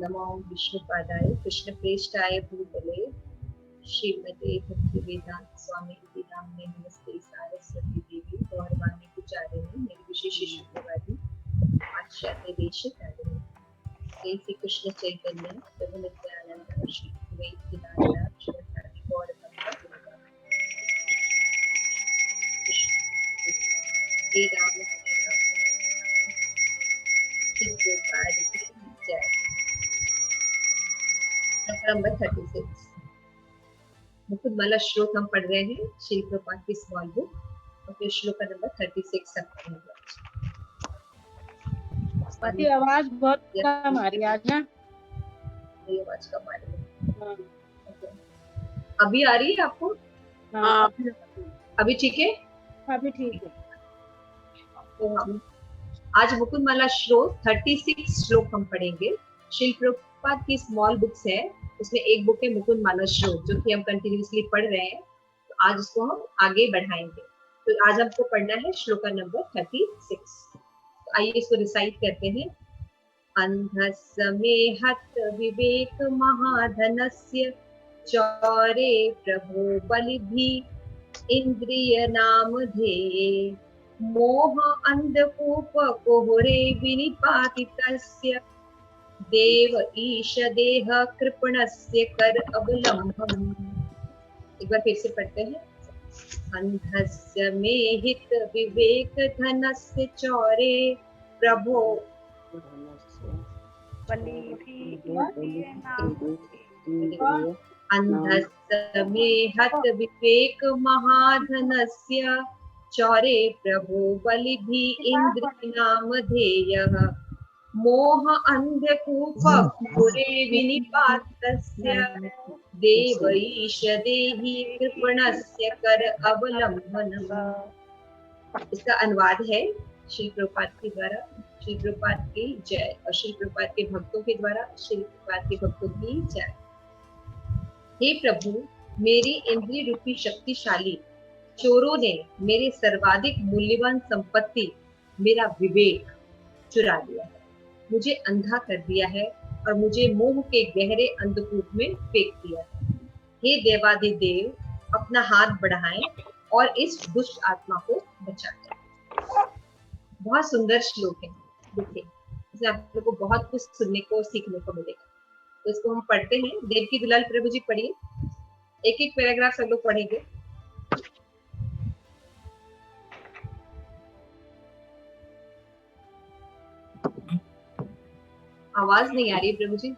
नमो विष्णुपादाय कृष्णप्रेष्ठाय भूतले श्रीमते भक्तिवेदांत स्वामी नामिने नमस्ते सारस्वती देवी गौरवाणी प्रचारिणे निर्विशेष शुद्धवादी आचार्य देशकारिणे जय श्री कृष्ण चैतन्य प्रभु नित्यानंद श्री अद्वैत गदाधर श्रीवासादि गौर भक्त हे राम श्री गोपाल की जय। नंबर 36 मुकुंदमाला श्लोक हम पढ़ रहे हैं श्री प्रभुपाद की स्मॉल बुक और फिर श्लोक नंबर 36 तक पढ़ेंगे। पति आवाज बहुत कम आ रही है आज ना, मेरी आवाज कम आ रही है। अभी आ रही है आपको? हाँ अभी ठीक है? अभी ठीक है। तो हम आज मुकुंदमाला श्लोक 36 श्लोक हम पढ़ेंगे। श्री प्रभुपाद की स्मॉल बुक्स है, उसमें एक बुक है मुकुंदमाला श्लोक जो कि हम कंटिन्यूअसली पढ़ रहे हैं, तो आज उसको हम आगे बढ़ाएंगे। तो आज हमको पढ़ना है श्लोक नंबर 36। तो आइए इसको रिसाइट करते हैं। अंधस्य मे हत विवेक महाधनस्य चौरे प्रभो बलिभिः इंद्रिय नामधेये मोह अंधकूप कोहरे विनिपातितस्य देव ईश देह कृपणस्य कर अवलंबम्। एक बार फिर से पढ़ते हैं। अंधस्य मे हित विवेक धनस्य चौरे प्रभो अंधस्य मे हत विवेक महाधनस्य चौरे प्रभो बलिभिः इंद्रियानामधेयः मोह अंधकूप घोरे विनिपातस्य देव ईश देहि कृपणस्य कर अवलंबनम्। इसका अनुवाद है श्री प्रभुपाद के द्वारा, श्री प्रभुपाद की जय, और श्री प्रभुपाद के भक्तों के द्वारा श्री प्रभुपाद के भक्तों की जय। हे प्रभु, मेरी इंद्रिय रूपी शक्तिशाली चोरों ने मेरे सर्वाधिक मूल्यवान संपत्ति मेरा विवेक चुरा लिया है, मुझे अंधा कर दिया है और मुझे मोह के गहरे अंधकूप में फेंक दिया है। हे देवादिदेव, अपना हाथ बढ़ाएं और इस दुष्ट आत्मा को बचाएं। बहुत सुंदर श्लोक है, देखिए इसमें आप लोगों को बहुत कुछ सुनने को सीखने को मिलेगा। तो इसको हम पढ़ते हैं। देवकी दुलाल प्रभु जी पढ़िए, एक एक पैराग्राफ सब लोग पढ़ेंगे। आवाज नहीं आ रही है प्रभु जी।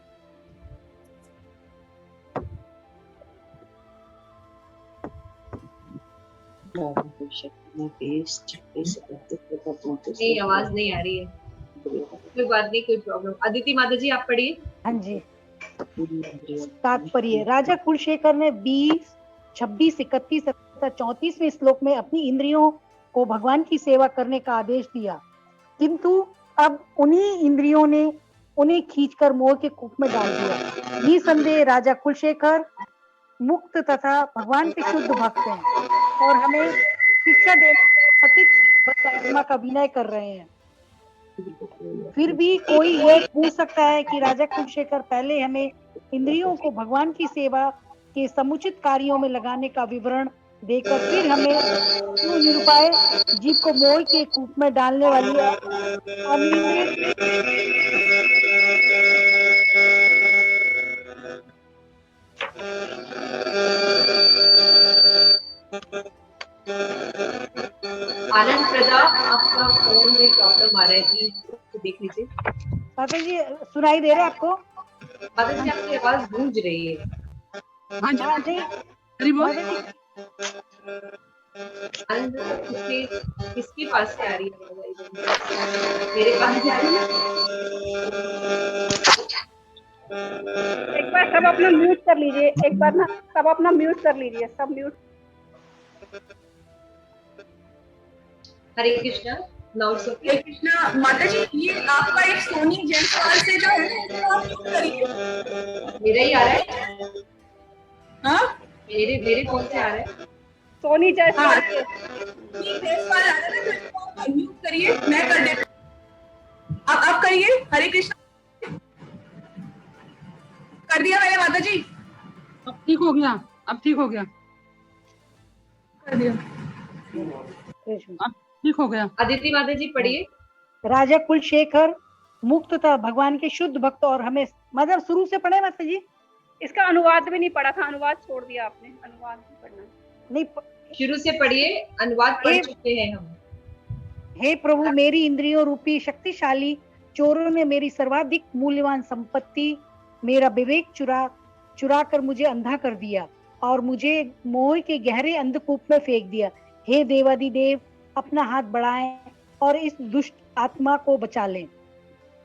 नहीं, आवाज नहीं आ रही है। कोई बात नहीं, कोई प्रॉब्लम। अदिति माता जी आप पढ़िए। हाँ जी। तात्पर्य, राजा कुलशेखर ने 20, 26, 31 तथा 34वें श्लोक में अपनी इंद्रियों को भगवान की सेवा करने का आदेश दिया, किंतु अब उन्हीं इंद्रियों ने उन्हें खींचकर मोह के कूप में डाल दिया। निसंदेह राजा कुलशेखर मुक्त तथा भगवान के शुद्ध भक्त हैं और हमें शिक्षा देने आत्मा का विनय कर रहे हैं। फिर भी कोई ये पूछ सकता है कि राजा कुलशेखर पहले हमें इंद्रियों को भगवान की सेवा के समुचित कार्यों में लगाने का विवरण देकर फिर हमें क्यों निरुपाय जीव को मोह के कूप में डालने वाली आनंद प्रताप, आपका फोन में प्रॉब्लम आ रहा है जी, तो देख लीजिए। माता जी सुनाई दे रहा है आपको? माता जी आपकी आवाज गूंज रही है। हाँ जी। आनंद किसके पास से आ रही है? मेरे पास से आ रही है। एक बार सब अपना म्यूट कर लीजिए, एक बार ना सब अपना म्यूट कर लीजिए, सब म्यूट। हरे कृष्णा। हरे कृष्णा। माता जी, ये आपका एक सोनी जायसवाल से जो है आप करिए। मेरा ही आ रहा है? हाँ, मेरे फोन से आ रहा है। सोनी जायसवाल आ रहा है, म्यूट करिए, मैं कर देता हूँ। आप करिए। हरे कृष्णा। कर दिया मैंने माता जी, अब ठीक हो गया, अब ठीक हो गया, कर दिया। अब ठीक हो गया। अदिति माता जी पढ़िए। राजा कुलशेखर मुक्त था भगवान के शुद्ध भक्त और हमें, मतलब शुरू से पढ़े माता जी? इसका अनुवाद भी नहीं पढ़ा था, अनुवाद छोड़ दिया आपने, अनुवाद नहीं पढ़ना। नहीं, शुरू से पढ़िए, अनुवाद पढ़ चुके हैं हम। हे प्रभु, मेरी इंद्रियों रूपी शक्तिशाली चोरों ने मेरी सर्वाधिक मूल्यवान संपत्ति, मेरा विवेक चुरा कर मुझे अंधा कर दिया और मुझे मोह के गहरे अंधकूप में फेंक दिया। हे देवादिदेव, अपना हाथ बढ़ाएं और इस दुष्ट आत्मा को बचा लें।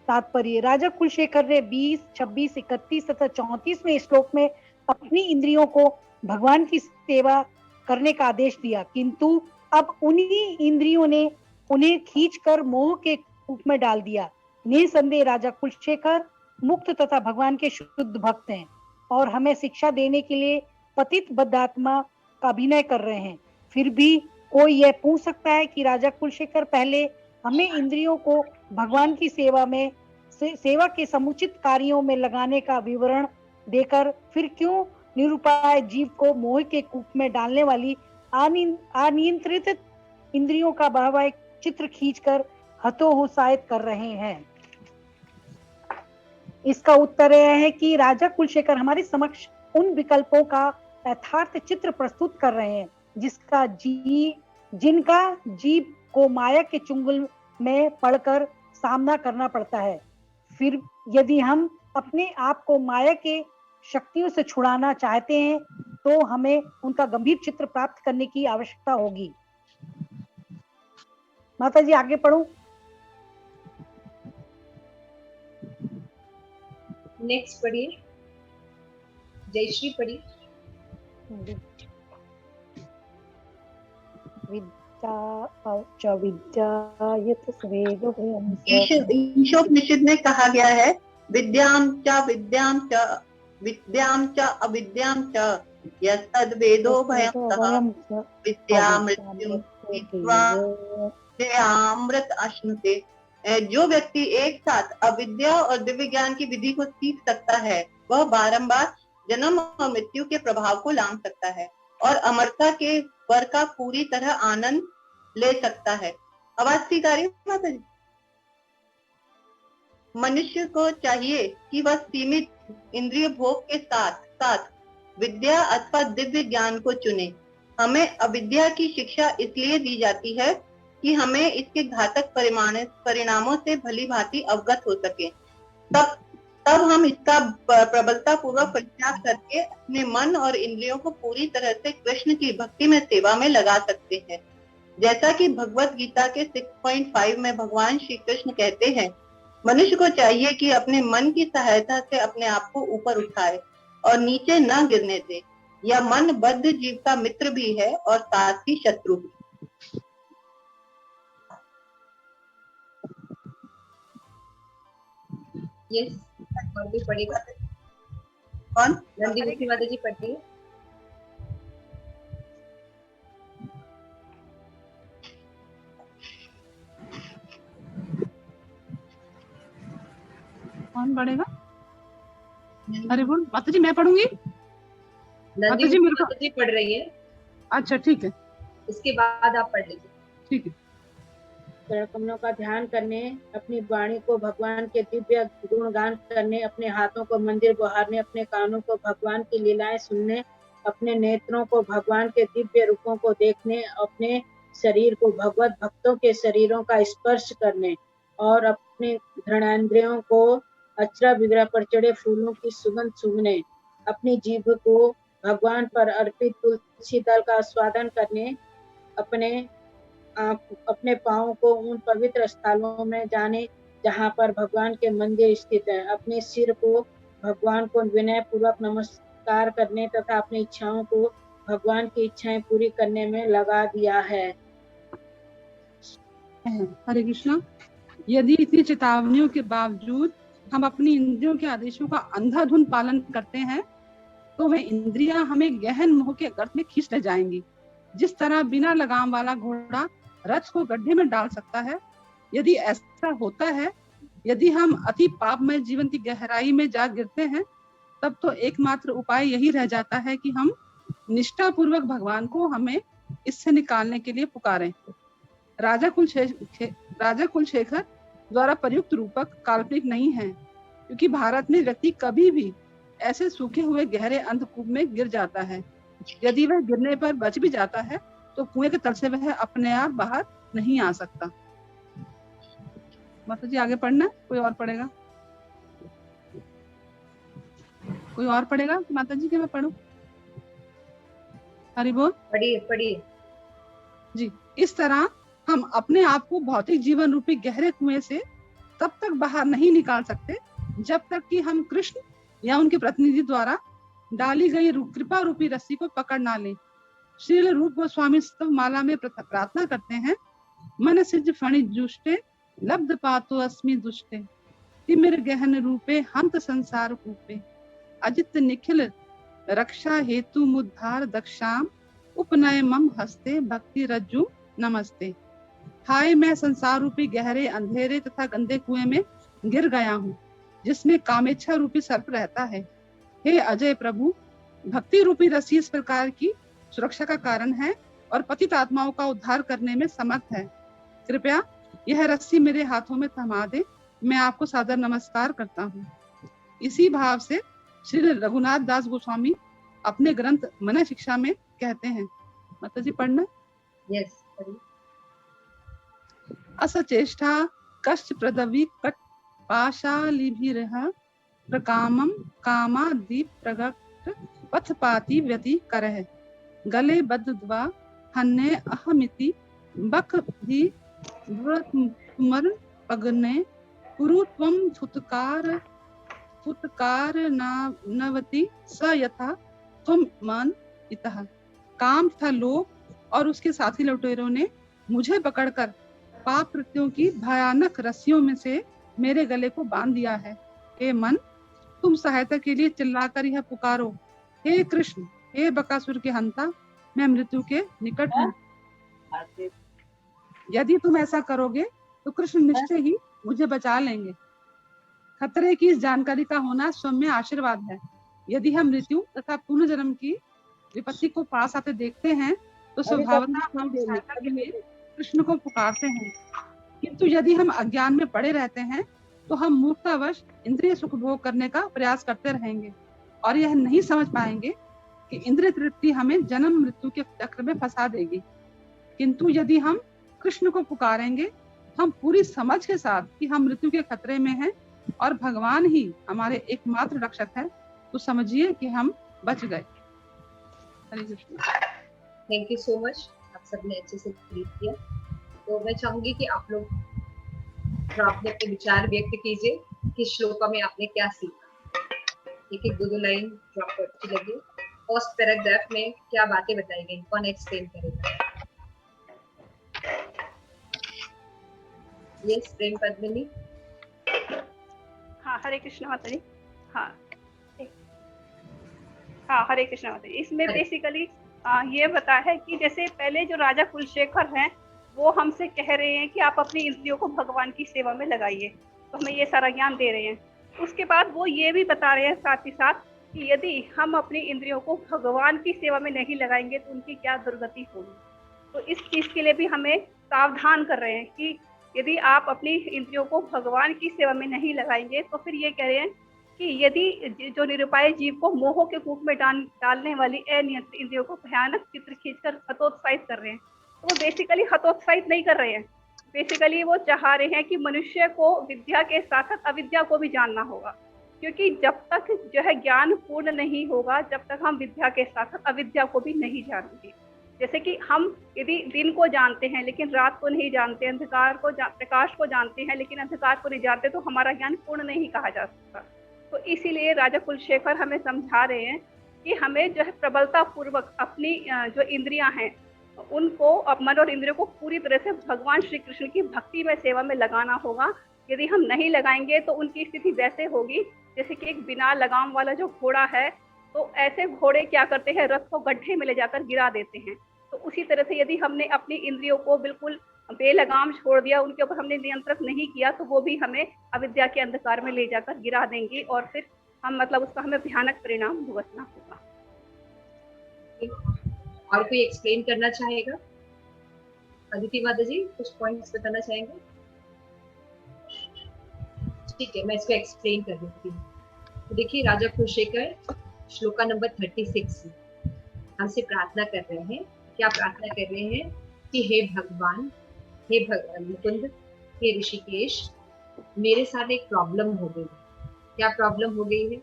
तात्पर्य, राजा कुलशेखर ने 20, 26, 31 तथा 34वें श्लोक में अपनी इंद्रियों को भगवान की सेवा करने का आदेश दिया, किंतु अब उन्हीं इंद्रियों ने उन्हें खींचकर मोह के कूप में डाल दिया। निसंदेह राजा कुलशेखर मुक्त तथा भगवान के शुद्ध भक्त हैं और हमें शिक्षा देने के लिए पतित बद्धात्मा का अभिनय कर रहे हैं। फिर भी कोई यह पूछ सकता है कि राजा कुलशेखर पहले हमें इंद्रियों को भगवान की सेवा के समुचित कार्यों में लगाने का विवरण देकर फिर क्यों निरुपाय जीव को मोह के कूप में डालने वाली अनियंत्रित इंद्रियों का भावात्मक चित्र खींचकर हतोत्साहित कर रहे हैं? इसका उत्तर यह है कि राजा कुलशेखर हमारे समक्ष उन विकल्पों का यथार्थ चित्र प्रस्तुत कर रहे हैं जिनका जीव को माया के चुंगल में पड़कर सामना करना पड़ता है। फिर यदि हम अपने आप को माया के शक्तियों से छुड़ाना चाहते हैं तो हमें उनका गंभीर चित्र प्राप्त करने की आवश्यकता होगी। माता जी आगे पढ़ो। नेक्स्ट पढ़िए, जयश्री पढ़िए। ईशोपनिषद में कहा गया है, विद्याम च अविद्याम च यद्वेदो भयं विद्यामृत अश्नुते। जो व्यक्ति एक साथ अविद्या और दिव्य ज्ञान की विधि को सीख सकता है वह बारंबार जन्म और मृत्यु के प्रभाव को लांघ सकता है और अमरता के वर का पूरी तरह आनंद ले सकता है। आवाज ठीक आ रही है माता जी? मनुष्य को चाहिए कि वह सीमित इंद्रिय भोग के साथ साथ विद्या अथवा दिव्य ज्ञान को चुने। हमें अविद्या की शिक्षा इसलिए दी जाती है कि हमें इसके घातक परिणामों से भली भांति अवगत हो सके। तब हम इसका प्रबलता पूर्वक परित्याग करके अपने मन और इंद्रियों को पूरी तरह से कृष्ण की भक्ति में सेवा में लगा सकते हैं। जैसा कि भगवत गीता के 6.5 में भगवान श्री कृष्ण कहते हैं, मनुष्य को चाहिए कि अपने मन की सहायता से अपने आप को ऊपर उठाए और नीचे न गिरने दे। यह मन बद्ध जीव का मित्र भी है और साथ ही शत्रु भी। यस, और भी पढ़ेगा कौन? नंदी माता जी पढ़िए। कौन पढ़ेगा? अरे बोल माता जी, मैं पढ़ूंगी। माता जी मेरे को माता जी पढ़ रही है। अच्छा ठीक है, इसके बाद आप पढ़ लीजिए। ठीक है। कमलों का ध्यान करने, अपनी वाणी को भगवान के दिव्य गुणगान करने, अपने हाथों को मंदिर बहारने, अपने कानों को भगवान की लीलाएं सुनने, अपने नेत्रों को भगवान के दिव्य रूपों को देखने, अपने शरीर को भगवत भक्तों के शरीरों का स्पर्श करने और अपने घृणान्द्रियों को अचरा बिगड़ा पर चढ़े फूलों की सुगंध सूंघने, अपनी जीभ को भगवान पर अर्पित तुलसी दल का आस्वादन करने, अपने पाँव को उन पवित्र स्थलों में जाने जहाँ पर भगवान के मंदिर स्थित है, अपने सिर को भगवान को विनय पूर्वक नमस्कार करने तथा अपनी इच्छाओं को भगवान की इच्छाएं पूरी करने में लगा दिया है। हरे कृष्णा। यदि इतनी चेतावनियों के बावजूद हम अपनी इंद्रियों के आदेशों का अंधाधुंध पालन करते हैं तो वह इंद्रियां हमें गहन मोह के गर्त में खींच ले जाएंगी। जिस तरह बिना लगाम वाला घोड़ा रथ को गड्ढे में डाल सकता है, यदि ऐसा होता है, यदि हम अति पापमय जीवन की गहराई में जा गिरते हैं तब तो एकमात्र उपाय यही रह जाता है कि हम निष्ठापूर्वक भगवान को हमें इससे निकालने के लिए पुकारें। राजा कुलशेखर द्वारा प्रयुक्त रूपक काल्पनिक नहीं है, क्योंकि भारत में व्यक्ति कभी भी ऐसे सूखे हुए गहरे अंधकूप में गिर जाता है। यदि वह गिरने पर बच भी जाता है तो कुएं के तल से वह अपने आप बाहर नहीं आ सकता। माता जी आगे पढ़ना, कोई और पढ़ेगा? कोई और पढ़ेगा माता जी कि मैं पढ़ूं? हरि बोल। पढ़िए जी। इस तरह हम अपने आप को भौतिक जीवन रूपी गहरे कुएं से तब तक बाहर नहीं निकाल सकते जब तक कि हम कृष्ण या उनके प्रतिनिधि द्वारा डाली गई कृपा रूपी रस्सी को पकड़ ना लें। श्रील रूप गोस्वामी स्तव माला में प्रार्थना करते हैं, मन सिज फणि जुष्टे लब्ध पातो अस्मि दुष्टे तिमिर गहन रूपे हंत संसार कूपे अजित निखिल रक्षा हेतु मुद्धार दक्षाम उपनय मम हस्ते भक्ति रज्जु नमस्ते। हाय, मैं संसार रूपी गहरे अंधेरे तथा गंदे कुएं में गिर गया हूँ, जिसमें कामेच्छा रूपी सर्प रहता है। हे अजय प्रभु, भक्ति रूपी रस्सी इस प्रकार की सुरक्षा का कारण है और पतित आत्माओं का उद्धार करने में समर्थ है। कृपया यह रस्सी मेरे हाथों में थमा दे। मैं आपको सादर नमस्कार करता हूँ। इसी भाव से श्री रघुनाथ दास गोस्वामी अपने ग्रंथ मन शिक्षा में कहते हैं। माता जी पढ़ना। यस। असचेष्टा कष्ट प्रदवी कट पाशालिभिरह प्रकामम कामादीप प्रगट पथपाति व्यति करह गले बद्ध्वा हन्ने अहमिति बक भी तुमर पगने कुरु त्वं फुत्कार नवति स यथा त्वं मन इतः। काम तथा लोभ और उसके साथी लुटेरों ने मुझे पकड़कर पाप कृत्यों की भयानक रस्सियों में से मेरे गले को बांध दिया है। हे मन, तुम सहायता के लिए चिल्लाकर यह पुकारो, हे कृष्ण, हे बकासुर के हंता, मैं मृत्यु के निकट हूँ। यदि तुम ऐसा करोगे तो कृष्ण निश्चय ही मुझे बचा लेंगे। खतरे की इस जानकारी का होना स्वयं में आशीर्वाद है। यदि हम मृत्यु तथा पुनर्जन्म की विपत्ति को पास आते देखते हैं तो स्वभावतः हम सहायता के लिए कृष्ण को पुकारते हैं। किंतु यदि हम अज्ञान में पड़े रहते हैं तो हम मूर्खतावश इंद्रिय सुख भोग करने का प्रयास करते रहेंगे और यह नहीं समझ पाएंगे कि इंद्रिय तृप्ति हमें जन्म मृत्यु के चक्र में फंसा देगी। किंतु यदि हम कृष्ण को पुकारेंगे, हम पूरी समझ के साथ कि हम मृत्यु के खतरे में हैं और भगवान ही हमारे एकमात्र रक्षक है, तो समझिए कि हम बच गए। Hare Krishna. Thank you so much, आप सबने अच्छे से रीड किया। तो मैं चाहूंगी कि आप लोग अपने अपने विचार व्यक्त कीजिए कि श्लोका में आपने क्या सीखा। एक एक दो लाइन जो आपको अच्छी लगी। फर्स्ट पैराग्राफ में क्या बातें बताई गई, कौन एक्सप्लेन करेगा? यस, प्रेम पद्मिनी। हाँ, हरे कृष्ण माता जी। हाँ, हरे कृष्ण माता जी। इसमें बेसिकली ये बता है कि जैसे पहले जो राजा कुलशेखर हैं वो हमसे कह रहे हैं कि आप अपनी इंद्रियों को भगवान की सेवा में लगाइए, तो हमें ये सारा ज्ञान दे रहे हैं। उसके बाद वो ये भी बता रहे हैं साथ ही साथ कि यदि हम अपनी इंद्रियों को भगवान की सेवा में नहीं लगाएंगे तो उनकी क्या दुर्गति होगी। तो इस चीज़ के लिए भी हमें सावधान कर रहे हैं कि यदि आप अपनी इंद्रियों को भगवान की सेवा में नहीं लगाएंगे तो फिर ये कह रहे हैं कि यदि जो निरुपाय जीव को मोह के कूप में डालने वाली अनियंत्रित इंद्रियों को भयानक चित्र खींचकर हतोत्साहित कर रहे हैं, तो वो बेसिकली हतोत्साहित नहीं कर रहे हैं। बेसिकली वो चाह रहे हैं कि मनुष्य को विद्या के साथ साथ अविद्या को भी जानना होगा, क्योंकि जब तक जो है ज्ञान पूर्ण नहीं होगा, जब तक हम विद्या के साथ साथ अविद्या को भी नहीं जानेंगे। जैसे कि हम यदि दिन को जानते हैं लेकिन रात को नहीं जानते, प्रकाश को जानते हैं लेकिन अंधकार को नहीं जानते, तो हमारा ज्ञान पूर्ण नहीं कहा जा सकता। तो इसीलिए राजा कुलशेखर हमें समझा रहे हैं कि हमें जो है प्रबलता पूर्वक अपनी जो इंद्रियां हैं उनको, मन और इंद्रियों को पूरी तरह से भगवान श्री कृष्ण की भक्ति में सेवा में लगाना होगा। यदि हम नहीं लगाएंगे तो उनकी स्थिति वैसे होगी जैसे कि एक बिना लगाम वाला जो घोड़ा है, तो ऐसे घोड़े क्या करते हैं, रथ को गड्ढे में ले जाकर गिरा देते हैं। तो उसी तरह से यदि हमने अपनी इंद्रियों को बिल्कुल बेलगाम छोड़ दिया, उनके ऊपर हमने नियंत्रण नहीं किया, तो वो भी हमें अविद्या के अंधकार में ले जाकर गिरा देंगी और फिर हम मतलब उसका हमें भयानक परिणाम भुगतना होगा। और कोई एक्सप्लेन करना चाहेगा? अदिति माता जी कुछ पॉइंट्स बताना चाहेंगे? ठीक है, मैं इसको एक्सप्लेन कर देती हूँ। तो देखिए, राजा कुलशेखर श्लोका नंबर 36 हमसे प्रार्थना कर रहे हैं। क्या प्रार्थना कर रहे हैं? कि हे भगवान, हे मुकुंद, हे ऋषिकेश, मेरे साथ एक प्रॉब्लम हो गई है। क्या प्रॉब्लम हो गई है?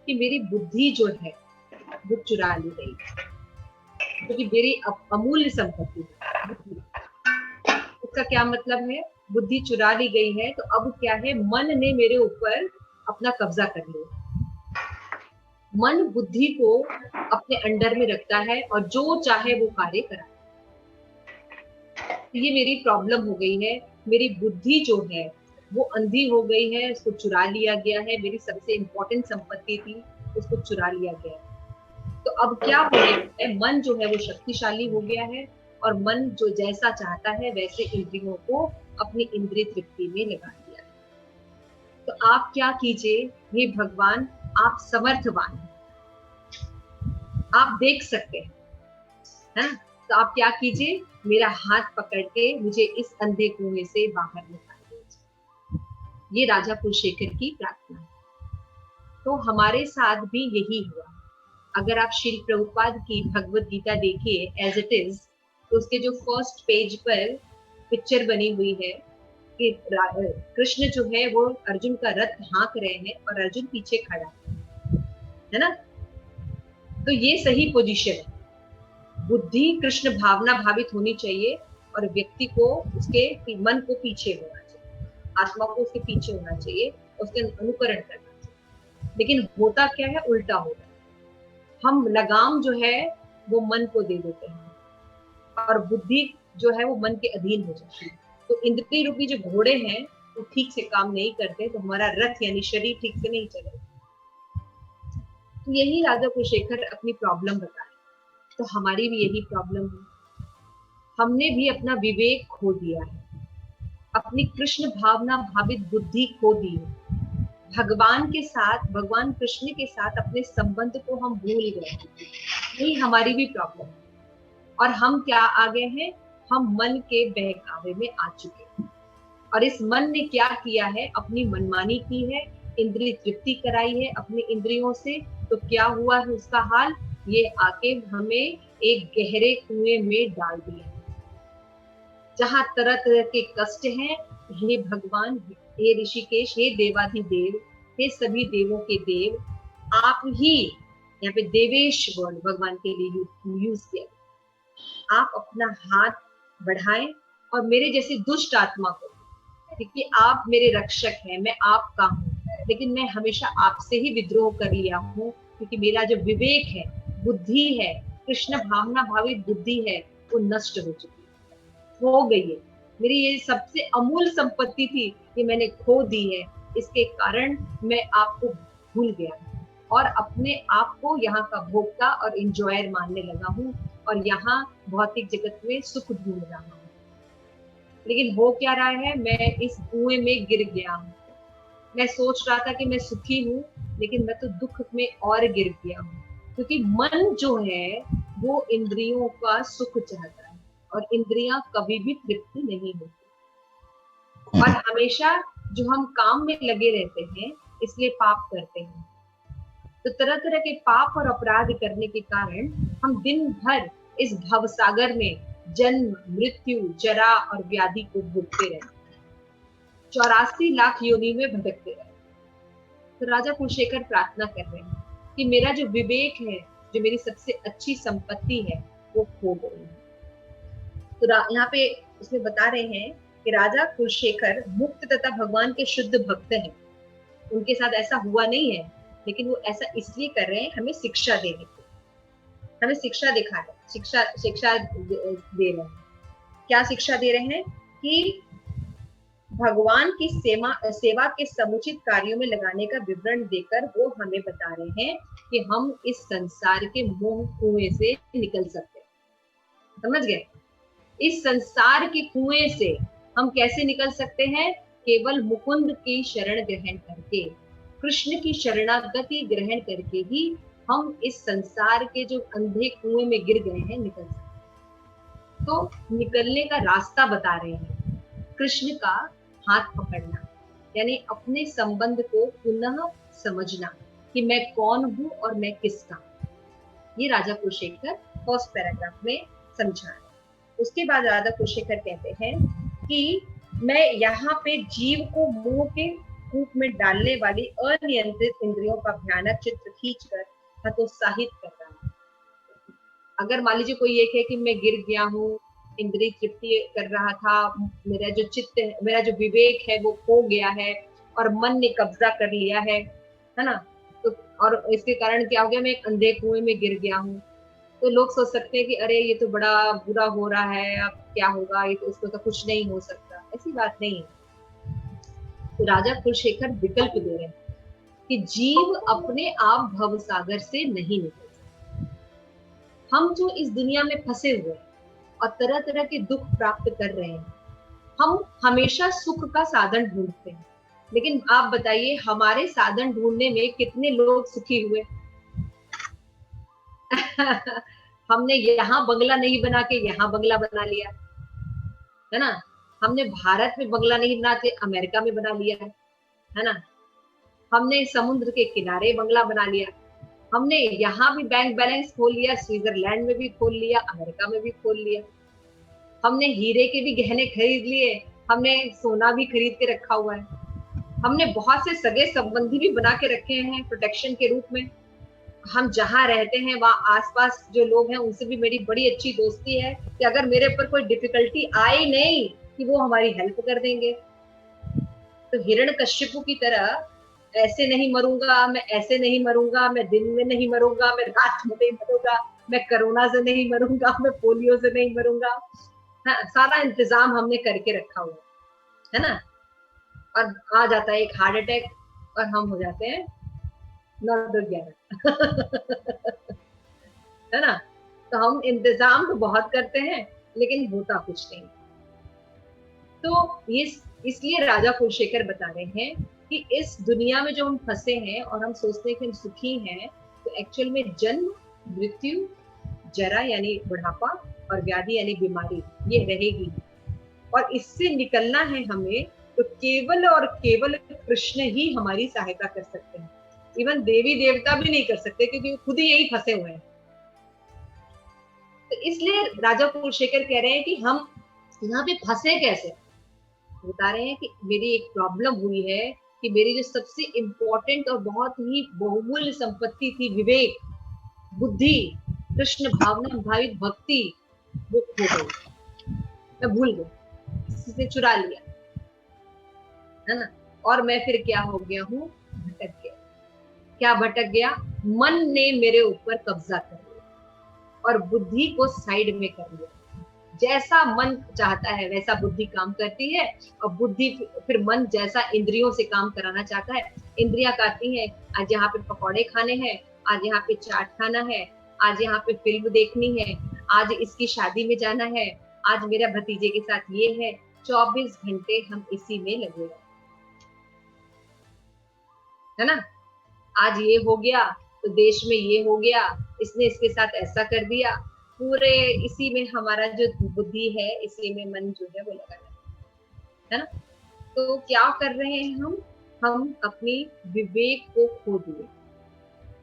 कि मेरी बुद्धि जो है वो चुरा ली गई, क्योंकि मेरी अमूल्य संपत्ति है बुद्धि। इसका क्या मतलब है? बुद्धि चुरा ली गई है, तो अब क्या है? मन ने मेरे ऊपर अपना कब्जा कर लिया। मन बुद्धि को अपने अंडर में रखता है और जो चाहे वो कार्य कराता है। तो ये मेरी प्रॉब्लम हो गई है। मेरी बुद्धि जो है वो अंधी हो गई है, उसको चुरा लिया गया है। मेरी सबसे इंपॉर्टेंट संपत्ति थी, उसको चुरा लिया गया है। तो अब क्या हो गया है? मन जो है वो शक्तिशाली हो गया है और मन जो जैसा चाहता है वैसे इंद्रियों को अपनी इंद्रिय तृप्ति में लगा दिया। तो आप क्या कीजिए? हे भगवान, आप समर्थवान हैं, आप देख सकते हैं, है? तो आप क्या कीजिए? मेरा हाथ पकड़ के मुझे इस अंधे कुएं से बाहर निकाल दीजिए। ये राजा कुलशेखर की प्रार्थना है। तो हमारे साथ भी यही हुआ। अगर आप श्रील प्रभुपाद की भगवत गीता देखिए एज इट इज, तो उसके जो फर्स्ट पेज पर पिक्चर बनी हुई है कि कृष्ण जो है वो अर्जुन का रथ हाँक रहे हैं और अर्जुन पीछे खड़ा है ना? तो ये सही पोजीशन है। बुद्धि कृष्ण भावना भावित होनी चाहिए और व्यक्ति को उसके मन को पीछे होना चाहिए, आत्मा को उसके पीछे होना चाहिए, उसके अनुकरण करना चाहिए। लेकिन होता क्या है? उल्टा होता है। हम लगाम जो है वो मन को दे देते हैं और बुद्धि जो है वो मन के अधीन हो जाती है। तो इंद्रिय रूपी जो घोड़े हैं वो ठीक से काम नहीं करते, तो हमारा रथ यानी शरीर ठीक से नहीं चलेगा। तो यही राजा कुलशेखर अपनी प्रॉब्लम बताए। तो हमारी भी यही प्रॉब्लम है। हमने भी अपना विवेक खो दिया है, अपनी कृष्ण भावना भावित बुद्धि खो दी है। भगवान के साथ, भगवान कृष्ण के साथ अपने संबंध को हम भूल गए। यही हमारी भी प्रॉब्लम है। और हम क्या आ गए हैं? हम मन के बहकावे में आ चुके हैं। और इस मन ने क्या किया है? अपनी मनमानी की है, इंद्रिय तृप्ति कराई है अपनी इंद्रियों से। तो क्या हुआ है उसका हाल? ये आके हमें एक गहरे कुएं में डाल दिया, जहां तरह तरह के कष्ट हैं। हे भगवान, हे ऋषिकेश, हे देवाधिदेव, हे सभी देवों के देव, आप ही, यहाँ पे देवेश वर्ड भगवान के लिए यूज किया। आप अपना हाथ बढ़ाएं और मेरे जैसे दुष्ट आत्मा को, क्योंकि आप मेरे रक्षक हैं, मैं आपका हूँ, लेकिन मैं हमेशा आपसे ही विद्रोह कर लिया हूँ, क्योंकि मेरा जो विवेक है, बुद्धि है, कृष्ण भावना भावित बुद्धि है, वो नष्ट हो चुकी है, हो गई है। मेरी ये सबसे अमूल्य संपत्ति थी, ये मैंने खो दी है। इसके कारण मैं आपको भूल गया और अपने आप को यहाँ का भोक्ता और एंजॉयर मानने लगा हूँ और यहाँ भौतिक जगत में सुख ढूंढ रहा हूँ। लेकिन हो क्या रहा है? मैं इस कुएं में गिर गया हूँ। मैं सोच रहा था कि मैं सुखी हूँ, लेकिन मैं तो दुख में और गिर गया हूँ, क्योंकि मन जो है वो इंद्रियों का सुख चाहता है और इंद्रियां कभी भी तृप्ति नहीं होती। और हमेशा जो हम काम में लगे रहते हैं, इसलिए पाप करते हैं। तो तरह तरह के पाप और अपराध करने के कारण हम दिन भर इस भवसागर में जन्म, मृत्यु, जरा और व्याधि को भोगते रहते हैं, 84 लाख योनि में भटकते रहते हैं। तो राजा कुलशेखर प्रार्थना कर रहे हैं कि मेरा जो विवेक है, जो मेरी सबसे अच्छी संपत्ति है, वो खो गई है। तो यहाँ पे उसमें बता रहे हैं कि राजा कुलशेखर मुक्त तथा भगवान के शुद्ध भक्त हैं। उनके साथ ऐसा हुआ नहीं है, लेकिन वो ऐसा इसलिए कर रहे हैं हमें शिक्षा देने की, हमें शिक्षा दिखा रहे, शिक्षा दे रहे हैं। क्या शिक्षा दे रहे हैं? कि भगवान की सेवा के समुचित कार्यों में लगाने का विवरण देकर वो हमें बता रहे हैं कि हम इस संसार के मोह कुएं से निकल सकते हैं। समझ गए? इस संसार के कुएं से हम कैसे निकल सकते हैं? केवल मुकुंद की शरण ग्रहण करके, कृष्ण की शरणागति ग्रहण करके ही हम इस संसार के जो अंधे कुएं में गिर गए हैं निकल सकते। तो निकलने का रास्ता बता रहे हैं, कृष्ण का हाथ पकड़ना, यानी अपने संबंध को पुनः समझना कि मैं कौन हूं और मैं किसका। ये राजा कुलशेखर फर्स्ट पैराग्राफ में समझा है। उसके बाद राजा कुलशेखर कहते हैं कि मैं यहाँ पे जीव को मोह के कूप में डालने वाली अनियंत्रित इंद्रियों का भयानक चित्र खींचकर हतोत्साहित कर रहा हूँ। अगर मान लीजिए कोई ये कहे कि मैं गिर गया हूँ, इंद्रिय तृप्ति कर रहा था, मेरा जो चित्त है, मेरा जो विवेक है वो खो गया है और मन ने कब्जा कर लिया है ना, तो और इसके कारण क्या हो गया, मैं एक अंधे कुएं में गिर गया हूँ। तो लोग सोच सकते हैं कि अरे ये तो बड़ा बुरा हो रहा है, अब क्या होगा, ये तो इसको तो कुछ नहीं हो सकता। ऐसी बात नहीं है। तो राजा कुलशेखर विकल्प दे रहे हैं कि जीव अपने आप भव सागर से नहीं निकल सकता। हम जो इस दुनिया में फंसे हुए हैं और तरह तरह के दुख प्राप्त कर रहे हैं, हम हमेशा सुख का साधन ढूंढते हैं, लेकिन आप बताइए हमारे साधन ढूंढने में कितने लोग सुखी हुए? हमने यहाँ बंगला नहीं बना के यहाँ बंगला बना लिया है ना, हमने भारत में बंगला नहीं बना के अमेरिका में बना लिया है ना, हमने समुद्र के किनारे बंगला बना लिया, हमने यहाँ भी बैंक बैलेंस खोल लिया, स्विट्जरलैंड में भी खोल लिया, अमेरिका में भी खोल लिया, हमने हीरे के भी गहने खरीद लिए, हमने सोना भी खरीद के रखा हुआ है, हमने बहुत से सगे संबंधी भी बना के रखे हैं प्रोटेक्शन के रूप में। हम जहाँ रहते हैं वहाँ आसपास जो लोग हैं उनसे भी मेरी बड़ी अच्छी दोस्ती है कि अगर मेरे ऊपर कोई डिफिकल्टी आए नहीं कि वो हमारी हेल्प कर देंगे। तो हिरण्यकश्यपु की तरह ऐसे नहीं मरूंगा, मैं ऐसे नहीं मरूंगा, मैं दिन में नहीं मरूंगा, मैं रात में नहीं मरूंगा, मैं कोरोना से नहीं मरूंगा, मैं पोलियो से नहीं मरूंगा। हाँ, सारा इंतजाम हमने करके रखा हुआ है ना। और आ जाता है एक हार्ट अटैक और हम हो जाते हैं 9-11 है ना। तो हम इंतजाम तो बहुत करते हैं लेकिन होता कुछ नहीं। तो ये इसलिए राजा कुलशेखर बता रहे हैं कि इस दुनिया में जो हम फंसे हैं और हम सोचते हैं कि हम सुखी हैं, तो एक्चुअल में जन्म, मृत्यु, जरा यानी बुढ़ापा और व्याधि यानी बीमारी ये रहेगी। और इससे निकलना है हमें, तो केवल और केवल कृष्ण ही हमारी सहायता कर सकते हैं। इवन देवी देवता भी नहीं कर सकते क्योंकि वो खुद ही यही फंसे हुए हैं। तो इसलिए राजा कुलशेखर कह रहे हैं कि हम यहाँ पे फंसे कैसे। बता रहे हैं कि मेरी एक प्रॉब्लम हुई है कि मेरी जो सबसे इंपॉर्टेंट और बहुत ही बहुमूल्य संपत्ति थी, विवेक, बुद्धि, कृष्ण भावना भावित भक्ति, वो खो गई, मैं भूल गई, किसी से चुरा लिया है ना। और मैं फिर क्या हो गया हूँ, भटक गया। क्या भटक गया? मन ने मेरे ऊपर कब्जा कर लिया और बुद्धि को साइड में कर लिया। जैसा मन चाहता है वैसा बुद्धि काम करती है और बुद्धि फिर मन जैसा इंद्रियों से काम कराना चाहता है। इंद्रियां कहती हैं आज यहाँ पे पकौड़े खाने हैं, आज यहाँ पे चाट खाना है, आज यहाँ पे फिल्म देखनी है, आज इसकी शादी में जाना है, आज मेरा भतीजे के साथ ये है। 24 घंटे हम इसी में लगे रहते है ना। आज ये हो गया तो देश में ये हो गया, इसने इसके साथ ऐसा कर दिया, पूरे इसी में हमारा जो बुद्धि है, इसी में मन जो है वो लगा रहता है ना। तो क्या कर रहे हैं हम अपनी विवेक को खो दिए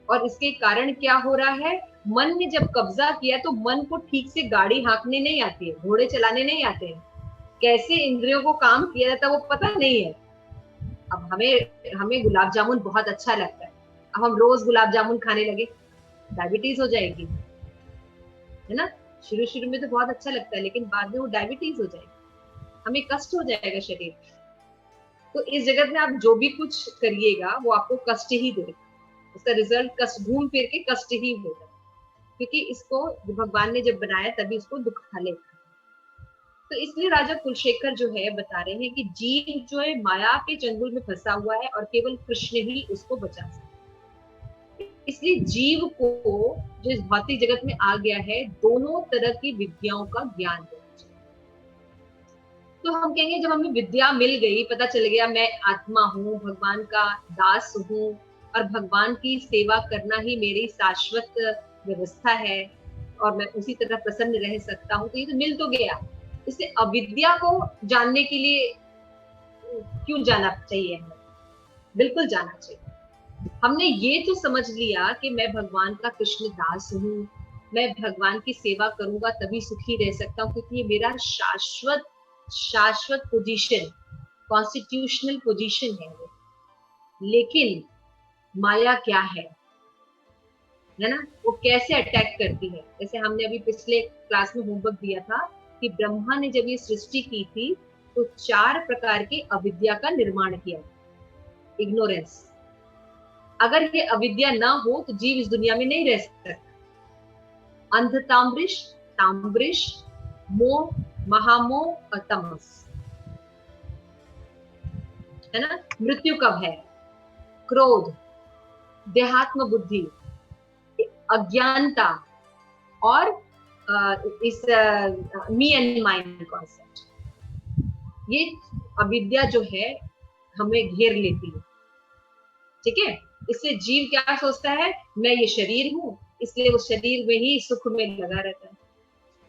और इसके कारण क्या हो रहा है, मन ने जब कब्जा किया तो मन को ठीक से गाड़ी हाँकने नहीं आती है, घोड़े चलाने नहीं आते हैं, कैसे इंद्रियों को काम किया जाता है वो पता नहीं है। अब हमें गुलाब जामुन बहुत अच्छा लगता है, अब हम रोज गुलाब जामुन खाने लगे, डायबिटीज हो जाएगी है ना। शुरू में तो बहुत अच्छा लगता है लेकिन बाद में वो डायबिटीज हो जाएगी, हमें कष्ट हो जाएगा शरीर। तो इस जगत में आप जो भी कुछ करिएगा वो आपको कष्ट ही देगा, उसका रिजल्ट कष्ट, घूम फिर के कष्ट ही होगा, क्योंकि इसको भगवान ने जब बनाया तभी इसको दुख खा लेगा। तो इसलिए राजा कुलशेखर जो है बता रहे हैं कि जीव जो है माया के चंगुल में फंसा हुआ है और केवल कृष्ण ही उसको बचा सकता है। इसलिए जीव को जो इस भौतिक जगत में आ गया है, दोनों तरह की विद्याओं का ज्ञान देना चाहिए। तो हम कहेंगे जब हमें विद्या मिल गई, पता चल गया मैं आत्मा हूँ, भगवान का दास हूँ और भगवान की सेवा करना ही मेरी शाश्वत व्यवस्था है और मैं उसी तरह प्रसन्न रह सकता हूँ, तो ये तो मिल तो गया। इससे अविद्या को जानने के लिए क्यों जाना चाहिए हमें? बिल्कुल जाना चाहिए। हमने ये तो समझ लिया कि मैं भगवान का कृष्ण दास हूँ, मैं भगवान की सेवा करूंगा तभी सुखी रह सकता हूँ, क्योंकि ये मेरा शाश्वत पोजीशन, कॉन्स्टिट्यूशनल पोजीशन है वो। लेकिन माया क्या है ना, वो कैसे अटैक करती है। जैसे हमने अभी पिछले क्लास में होमवर्क दिया था कि ब्रह्मा ने जब ये सृष्टि की थी तो 4 प्रकार की अविद्या का निर्माण किया, इग्नोरेंस। अगर ये अविद्या ना हो तो जीव इस दुनिया में नहीं रह सकता। अंधतामृष, तामृष, मोह, महामोह और तमस, है ना। मृत्यु कब है? क्रोध, देहात्म बुद्धि, अज्ञानता और इस मी एंड माइंड कॉन्सेप्ट। ये अविद्या जो है हमें घेर लेती है, ठीक है। इसलिए जीव क्या सोचता है, मैं ये शरीर हूँ, इसलिए वो शरीर में ही सुख में लगा रहता है।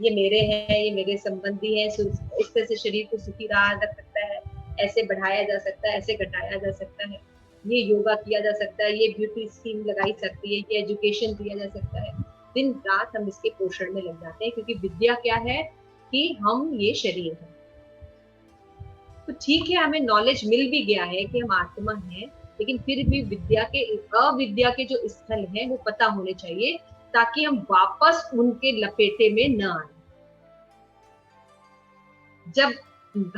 ये मेरे हैं, ये मेरे संबंधी हैं, इस तरह से शरीर को सुखी रहा जा सकता है, ऐसे बढ़ाया जा सकता है, ऐसे घटाया जा सकता है, ये योगा किया जा सकता है, ये ब्यूटी स्कीम लगाई सकती है, ये एजुकेशन दिया जा सकता है। दिन रात हम इसके पोषण में लग जाते हैं, क्योंकि विद्या क्या है कि हम ये शरीर हैं। तो ठीक है, हमें नॉलेज मिल भी गया है कि हम आत्मा हैं, लेकिन फिर भी अविद्या के जो स्थल हैं वो पता होने चाहिए, ताकि हम वापस उनके लपेटे में न आए। जब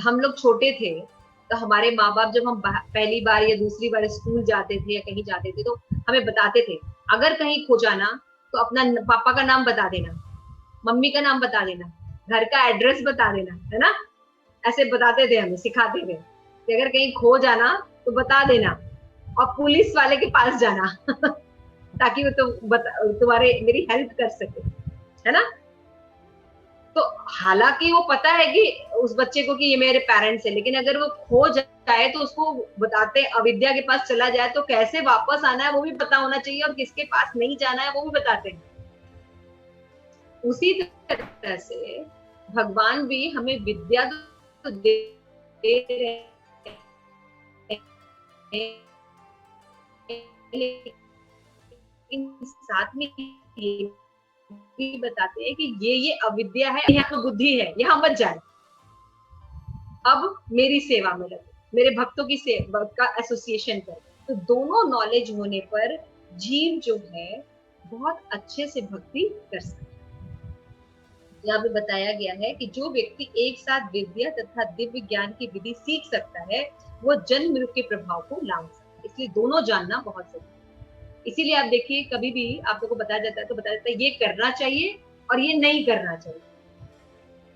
हम लोग छोटे थे तो हमारे माँ बाप, जब हम पहली बार या दूसरी बार स्कूल जाते थे या कहीं जाते थे, तो हमें बताते थे अगर कहीं खो जाना तो अपना पापा का नाम बता देना, मम्मी का नाम बता देना, घर का एड्रेस बता देना, है ना। ऐसे बताते थे, हमें सिखाते थे कि अगर कहीं खो जाना तो बता देना और पुलिस वाले के पास जाना ताकि वो तुम्हारे मेरी हेल्प कर सके, है ना। तो हालांकि वो पता है कि उस बच्चे को कि ये मेरे पेरेंट्स है, लेकिन अगर वो खो जाए तो उसको बताते, अविद्या के पास चला जाए तो कैसे वापस आना है वो भी पता होना चाहिए, और किसके पास नहीं जाना है वो भी बताते हैं। उसी तरह से भगवान भी हमें विद्या तो दे रहे हैं, लेकिन साथ में ये भी बताते हैं कि ये अविद्या है, यहाँ तो बुद्धि है, यहाँ मत जाए, अब मेरी सेवा में लगे, मेरे भक्तों की सेवा का एसोसिएशन कर। तो दोनों नॉलेज होने पर जीव जो है बहुत अच्छे से भक्ति कर सकता है। यहाँ पे बताया गया है कि जो व्यक्ति एक साथ विद्या तथा दिव्य ज्ञान की विधि सीख सकता है वो जन्म मृत्यु के प्रभाव को लांघ सकता है। इसलिए दोनों जानना बहुत जरूरी है। इसीलिए आप देखिए, कभी भी आप लोगों को बताया जाता है तो बताया जाता है ये करना चाहिए और ये नहीं करना चाहिए,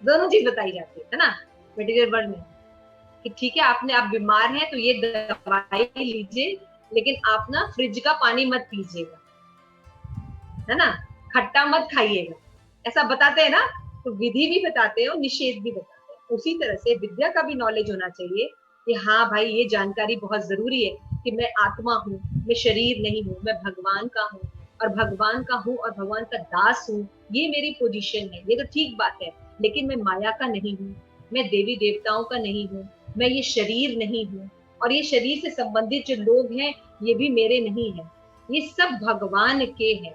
दोनों चीज बताई जाती है ना मटेरियल वर्ल्ड में। कि ठीक है, आप बीमार हैं तो ये दवाई लीजिए, लेकिन आप ना फ्रिज का पानी मत पीजिएगा, है ना, खट्टा मत खाइएगा, ऐसा बताते हैं ना। तो विधि भी बताते हैं और निषेध भी बताते हैं। उसी तरह से विद्या का भी नॉलेज होना चाहिए कि हाँ भाई, ये जानकारी बहुत जरूरी है कि मैं आत्मा हूँ, मैं शरीर नहीं हूँ, मैं भगवान का हूँ और भगवान का हूँ और भगवान का दास हूँ, ये मेरी पोजीशन है, ये तो ठीक बात है। लेकिन मैं माया का नहीं हूँ, मैं देवी देवताओं का नहीं हूँ, मैं ये शरीर नहीं हूँ, और ये शरीर से संबंधित जो लोग हैं ये भी मेरे नहीं है, ये सब भगवान के हैं।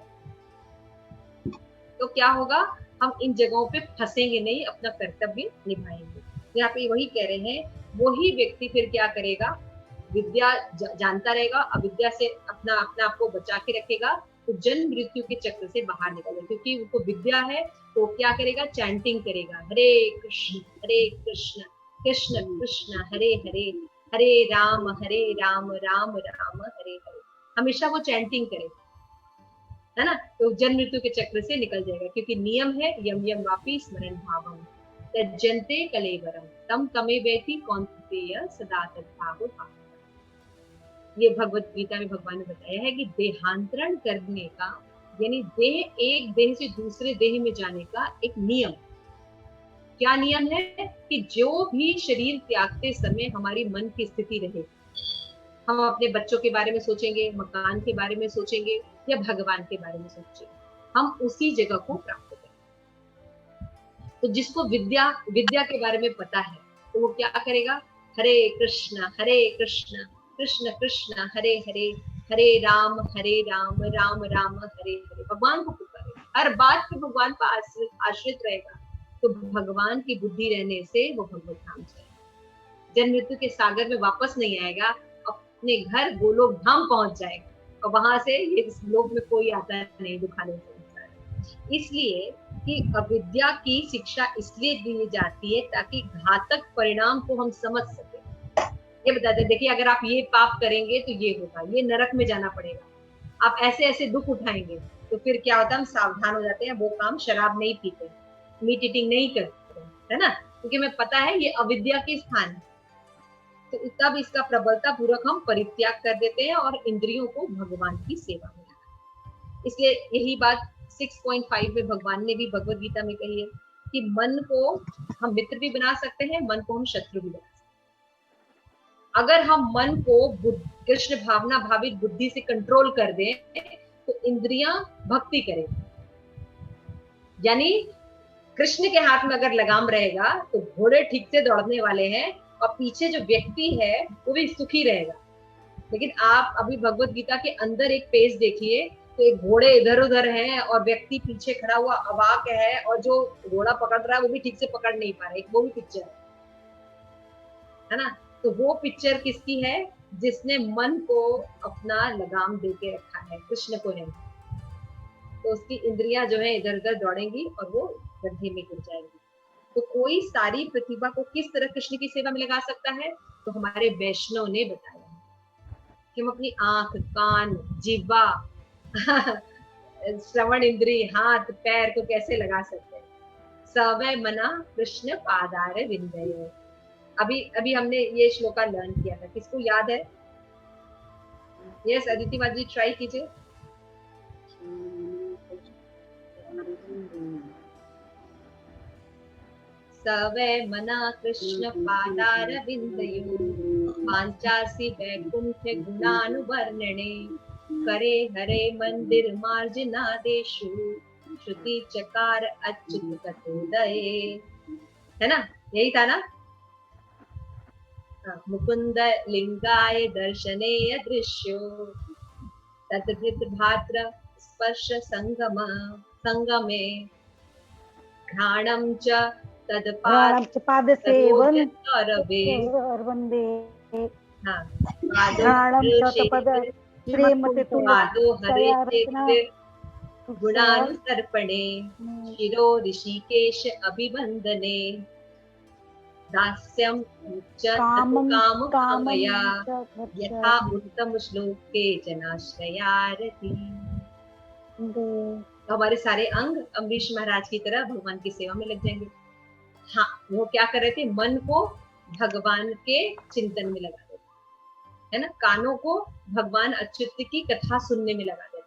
तो क्या होगा, हम इन जगहों पे फंसेंगे नहीं, अपना कर्तव्य निभाएंगे। यहाँ पे वही कह रहे हैं, वही व्यक्ति फिर क्या करेगा, विद्या जानता रहेगा, अविद्या से अपना आप को बचा के रखेगा, तो जन्म मृत्यु के चक्र से बाहर निकलेगा। क्योंकि उनको विद्या है तो क्या करेगा, चैंटिंग करेगा, हरे कृष्ण कृष्ण कृष्ण हरे हरे, हरे राम राम राम हरे हरे। हमेशा वो चैंटिंग करेगा, है ना। तो जन्म मृत्यु के चक्र से निकल जाएगा, क्योंकि नियम है यम यम वापी स्मरण भावम तज्जन्ते कलेवरम तम तमे वैति कौन्तेय सदा तद्भाव भाव। ये भगवत गीता में भगवान ने बताया है कि देहांतरण करने का, यानी देह, एक देह से दूसरे देह में जाने का एक नियम, क्या नियम है कि जो भी शरीर त्यागते समय हमारी मन की स्थिति रहे, हम अपने बच्चों के बारे में सोचेंगे, मकान के बारे में सोचेंगे या भगवान के बारे में सोचेंगे, हम उसी जगह को प्राप्त करेंगे। तो जिसको विद्या के बारे में पता है तो वो क्या करेगा, हरे कृष्ण कृष्ण कृष्ण हरे हरे, हरे राम राम राम हरे हरे, भगवान को पुकारेगा, हर बात पे भगवान पर आश्रित रहेगा। तो भगवान की बुद्धि रहने से वो भगवत धाम जाएगा, जन्म मृत्यु के सागर में वापस नहीं आएगा, अपने घर गोलोक धाम पहुंच जाएगा और वहां से ये लोक में कोई आता नहीं दुखाने से। इसलिए कि अविद्या की शिक्षा इसलिए दी जाती है ताकि घातक परिणाम को हम समझ सके। ये बताते देखिए, अगर आप ये पाप करेंगे तो ये होगा, ये नरक में जाना पड़ेगा, आप ऐसे ऐसे दुख उठाएंगे, तो फिर क्या होता है, हम सावधान हो जाते हैं, वो काम शराब नहीं पीते, मीट ईटिंग नहीं करते, है ना, क्योंकि हमें पता है ये अविद्या के स्थान है। तो तब इसका प्रबलता पूर्वक हम परित्याग कर देते हैं और इंद्रियों को भगवान की सेवा में लगाते। इसलिए यही बात 6.5 में भगवान ने भी भगवत गीता में कही है कि मन को हम मित्र भी बना सकते हैं, मन को हम शत्रु भी बना सकते हैं। अगर हम मन को कृष्ण भावना भावित बुद्धि से कंट्रोल कर दें तो इंद्रियां भक्ति करेंगी। यानी कृष्ण के हाथ में अगर लगाम रहेगा तो घोड़े ठीक से दौड़ने वाले हैं और पीछे जो व्यक्ति है वो भी सुखी रहेगा। लेकिन आप अभी भगवत गीता के अंदर एक पेज देखिए तो एक घोड़े इधर उधर हैं और व्यक्ति पीछे खड़ा हुआ अवाक है, और जो घोड़ा पकड़ रहा है वो भी ठीक से पकड़ नहीं पा रहा है। वो भी पिक्चर है ना, तो वो पिक्चर किसकी है, जिसने मन को अपना लगाम देके रखा है, कृष्ण को नहीं। तो उसकी इंद्रियां जो है इधर उधर दौड़ेंगी और वो गड्ढे में गिर जाएंगी। तो कोई सारी प्रतिभा को किस तरह कृष्ण की सेवा में लगा सकता है, तो हमारे वैष्णव ने बताया कि हम अपनी आंख, कान, जीवा, श्रवण इंद्री, हाथ पैर को कैसे लगा सकते हैं। सवै मना कृष्ण पादार विंदय। अभी हमने ये श्लोका लर्न किया था, किसको याद है? यस अदिति माजी, ट्राई कीजिए। सवै मना कृष्ण पादार विंदयो, पांचासी वैकुंठ गुणानुवर्णने, करे हरे मंदिर मार्जनादेशु, श्रुति चकार अच्युत कथोदये। है ना, यही था ना। मुकुंद लिंगाय दर्शने अदृश्यो, तद्भृत भाद्र स्पर्श संगमे, घ्राणं च पाद सेवन वंदे, श्रीमते गुणानुसर्पणे, शिरो ऋषिकेश अभिवंदने, दास्यं च कामया, यथा उत्तम श्लोके जनाश्रयारति। तो हमारे सारे अंग अम्बरीश महाराज की तरह भगवान की सेवा में लग जाएंगे। हाँ, वो क्या कर रहे थे, मन को भगवान के चिंतन में लगा देते, है ना, कानों को भगवान अच्युत की कथा सुनने में लगा देते,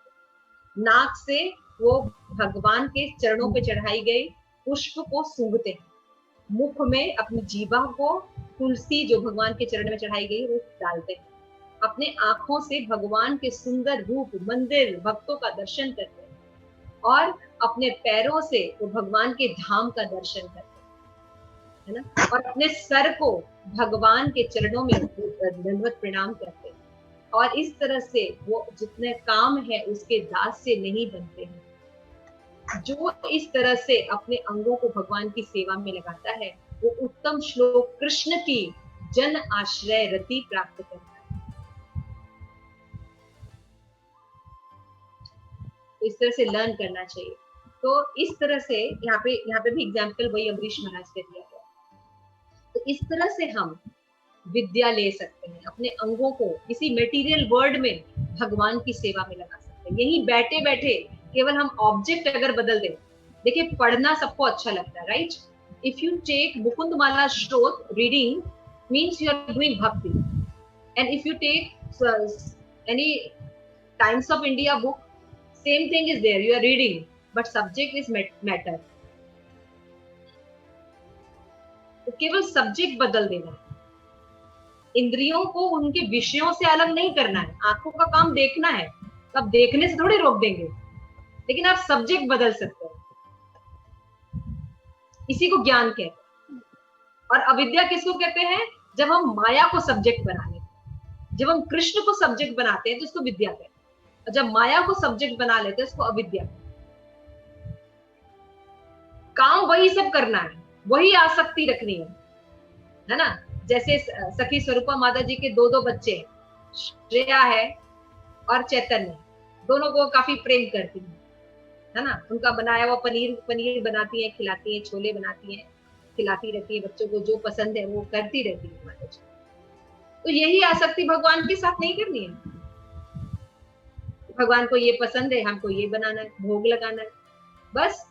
नाक से वो भगवान के चरणों पे चढ़ाई गई पुष्प को सूंघते हैं, मुख में अपनी जीवा को तुलसी जो भगवान के चरण में चढ़ाई गई वो डालते हैं, अपने आंखों से भगवान के सुंदर रूप, मंदिर, भक्तों का दर्शन करते हैं, और अपने पैरों से वो भगवान के धाम का दर्शन करते हैं, है ना, और अपने सर को भगवान के चरणों में दंडवत प्रणाम करते हैं। और इस तरह से वो जितने काम है उसके दास से नहीं बनते हैं। जो इस तरह से अपने अंगों को भगवान की सेवा में लगाता है वो उत्तम श्लोक कृष्ण की जन आश्रय रति प्राप्त करता है। तो इस तरह से लर्न करना चाहिए। तो इस तरह से यहाँ पे भी एग्जाम्पल वही अम्बरीश महाराज का दिया गया। तो इस तरह से हम विद्या ले सकते हैं, अपने अंगों को किसी मटेरियल वर्ल्ड में भगवान की सेवा में लगा सकते हैं। यही बैठे बैठे केवल हम ऑब्जेक्ट अगर बदल दें, देखिए पढ़ना सबको अच्छा लगता है, right? If you take Mukundamala श्रोत reading means you are doing bhakti, and if you take any Times of India book, same thing is there, you are reading but subject is matter. केवल सब्जेक्ट बदल देना है। इंद्रियों को उनके विषयों से अलग नहीं करना है। आंखों का काम देखना है, तो आप देखने से थोड़ी रोक देंगे, लेकिन आप सब्जेक्ट बदल सकते हैं। इसी को ज्ञान कहते हैं। और अविद्या किसको कहते हैं? जब हम माया को सब्जेक्ट बना लेते हैं। जब हम कृष्ण को सब्जेक्ट बनाते हैं तो उसको विद्या कहते हैं, और जब माया को सब्जेक्ट बना लेते हैं उसको अविद्या कहते हैं। काम वही सब करना है, वही आसक्ति रखनी है ना। जैसे सखी स्वरूपा माता जी के दो बच्चे, श्रेया है और चैतन्य, दोनों को काफी प्रेम करती है ना। उनका बनाया हुआ पनीर बनाती है, खिलाती है, छोले बनाती है, खिलाती रहती है बच्चों को, जो पसंद है वो करती रहती है माता जी। तो यही आसक्ति भगवान के साथ नहीं करनी है। भगवान को ये पसंद है, हमको ये बनाना है, भोग लगाना है, बस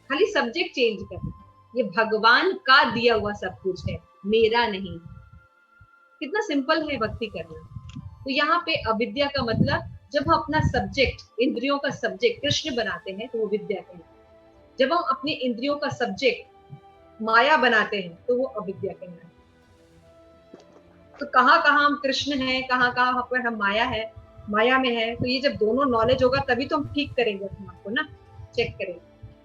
खाली सब्जेक्ट चेंज करना। ये भगवान का दिया हुआ सब कुछ है, मेरा नहीं। कितना सिंपल है भक्ति करना। तो यहाँ पे अविद्या का मतलब, जब हम अपना सब्जेक्ट, इंद्रियों का सब्जेक्ट कृष्ण बनाते हैं तो वो विद्या कहलाता है। जब हम अपनी इंद्रियों का सब्जेक्ट माया बनाते हैं तो वो अविद्या कहलाता है। तो कहाँ कहाँ हम कृष्ण हैं, कहाँ कहाँ पर हम माया में है। तो ये जब दोनों नॉलेज होगा तभी तो हम ठीक करेंगे अपने आप को ना, चेक करेंगे।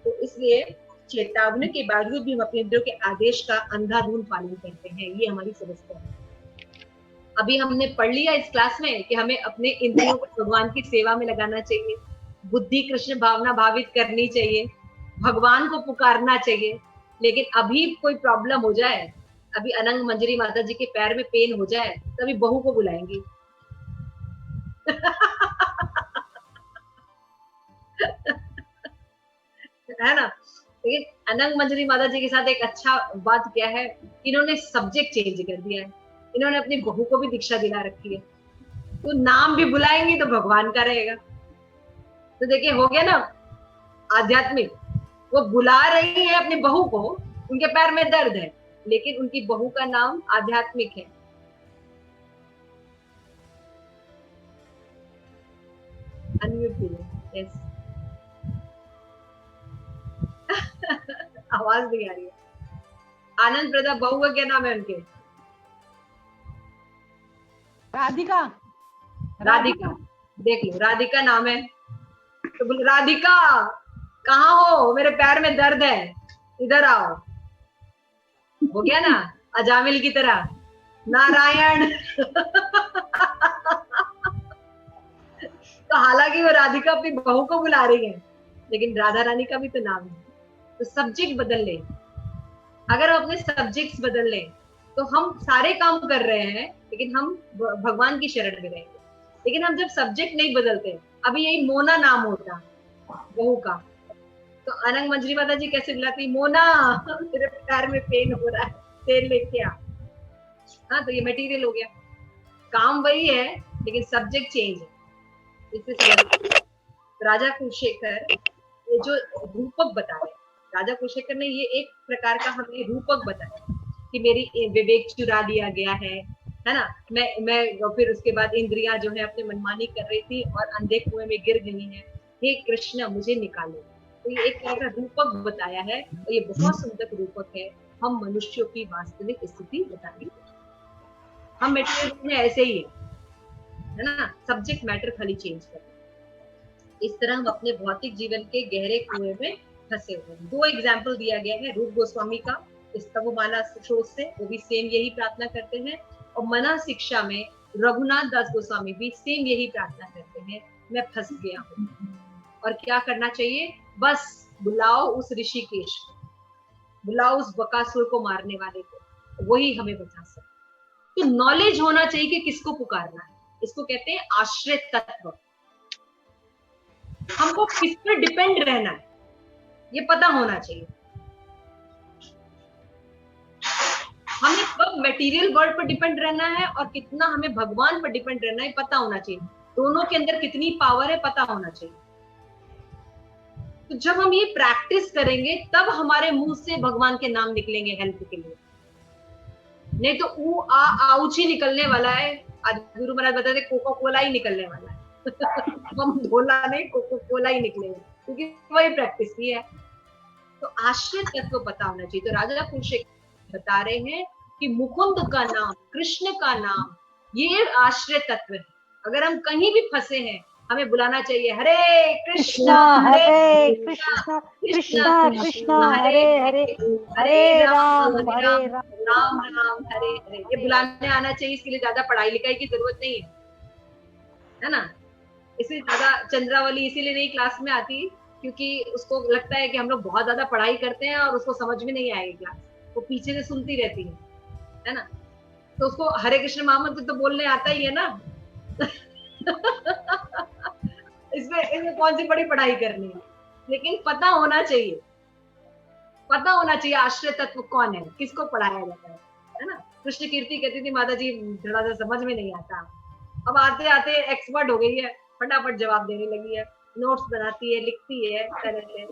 तो इसलिए चेतावनी के बावजूद भी हम अपने इंद्रियों के आदेश का अंधाधुंध पालन करते हैं, ये हमारी समस्या है। अभी हमने पढ़ लिया इस क्लास में कि हमें अपने इंद्रियों को भगवान की सेवा में लगाना चाहिए, बुद्धि कृष्ण भावना भावित करनी चाहिए, भगवान को पुकारना चाहिए। लेकिन अभी कोई प्रॉब्लम हो जाए, अभी अनंग मंजरी माता जी के पैर में पेन हो जाए, तभी बहू को बुलाएंगी। है ना। लेकिन अनंग मंजरी माता जी के साथ एक अच्छा बात क्या है, इन्होंने सब्जेक्ट चेंज कर दिया है। इन्होंने अपनी बहू को भी दीक्षा दिला रखी है, तो नाम भी बुलाएंगी तो भगवान का रहेगा। तो देखिए हो गया ना आध्यात्मिक। वो बुला रही है अपनी बहू को, उनके पैर में दर्द है, लेकिन उनकी बहू का नाम आध्यात्मिक है। यस। आवाज नहीं आ रही है। आनंद प्रताप बहू का क्या नाम है उनके? राधिका। राधिका। देख लो, राधिका नाम है। तो बोल, राधिका कहाँ हो, मेरे पैर में दर्द है, इधर आओ। हो गया ना अजामिल की तरह, नारायण। तो हालांकि वो राधिका अपनी बहू को बुला रही है, लेकिन राधा रानी का भी तो नाम है। तो सब्जेक्ट बदल ले। अगर हम अपने सब्जेक्ट्स बदल लें तो हम सारे काम कर रहे हैं, लेकिन हम भगवान की शरण में रहेंगे। लेकिन हम जब सब्जेक्ट नहीं बदलते, अभी यही मोना नाम होता बहू का, तो अनंग मंजरी माता जी कैसे बुलाती, मोना तेरे पैर में पेन हो रहा है, तेल लेके आ। हाँ, तो ये मटेरियल हो गया। काम वही है लेकिन सब्जेक्ट चेंज है। इससे राजा कुलशेखर ये जो रूपक बताया, राजा कुलशेखर ने ये एक प्रकार का हमें रूपक बताया कि मेरी विवेक चुरा लिया गया है ना। मैं फिर उसके बाद इंद्रियां जो है अपने मनमानी कर रही थी और अंधे कुएं में गिर गई हैं, हे कृष्ण मुझे निकालो। तो ये एक तरह का रूपक बताया है, और ये बहुत सुंदर रूपक है। हम मनुष्यों की वास्तविक स्थिति बताने, हम मेटेरियल में ऐसे ही है ना, सब्जेक्ट मैटर खाली चेंज कर। इस तरह हम अपने भौतिक जीवन के गहरे कुएं में फंसे हुए हैं। 2 एग्जाम्पल दिया गया है रूप गोस्वामी का इस तपोमाला स्रोत से, वो भी सेम यही प्रार्थना करते हैं। और मना शिक्षा में रघुनाथ दास गोस्वामी भी सेम यही प्रार्थना करते हैं, मैं फंस गया हूँ। और क्या करना चाहिए, बस बुलाओ उस ऋषिकेश को, बुलाओ उस बकासुर को मारने वाले को, वही हमें बचा सकता। तो नॉलेज होना चाहिए कि किसको पुकारना है। इसको कहते हैं आश्रय तत्व। हमको किस पर डिपेंड रहना है ये पता होना चाहिए। हमें कब मटेरियल वर्ल्ड पर डिपेंड रहना है और कितना हमें भगवान पर डिपेंड रहना है पता होना चाहिए। दोनों के अंदर कितनी पावर है पता होना चाहिए। तो जब हम ये प्रैक्टिस करेंगे तब हमारे मुंह से भगवान के नाम निकलेंगे हेल्प के लिए, नहीं तो ऊ आ आउच ही निकलने वाला है। आज गुरु महाराज बताते कोका कोला ही निकलने वाला है। हम धोला नहीं, कोका कोला ही निकलेगा, क्योंकि वही प्रैक्टिस की है। तो तो आश्रय तत्व पता होना चाहिए। तो राजा कुलशेखर बता रहे हैं कि मुकुंद का नाम, कृष्ण का नाम, ये आश्रय तत्व है। अगर हम कहीं भी फंसे हैं, हमें बुलाना चाहिए, हरे कृष्णा हरे कृष्णा कृष्णा कृष्णा हरे हरे हरे राम राम राम हरे हरे। ये बुलाने आना चाहिए। इसके लिए ज्यादा पढ़ाई लिखाई की जरूरत नहीं है ना। इसलिए ज्यादा चंद्रावली इसीलिए नहीं क्लास में आती, क्योंकि उसको लगता है कि हम लोग बहुत ज्यादा पढ़ाई करते हैं और उसको समझ में नहीं आएगी क्लास, वो पीछे से सुनती रहती है ना। तो उसको हरे कृष्ण महामंत्र तो बोलने आता ही है ना। इसमें कौन सी बड़ी पढ़ाई करनी है, लेकिन पता होना चाहिए, पता होना चाहिए आश्रय तत्व कौन है, किसको पढ़ाया जाता है ना। कृष्ण कीर्ति कहती थी माता जी थोड़ा सा समझ में नहीं आता, अब आते आते एक्सपर्ट हो गई है, फटाफट जवाब देने लगी है, नोट्स बनाती है, लिखती है तरह से।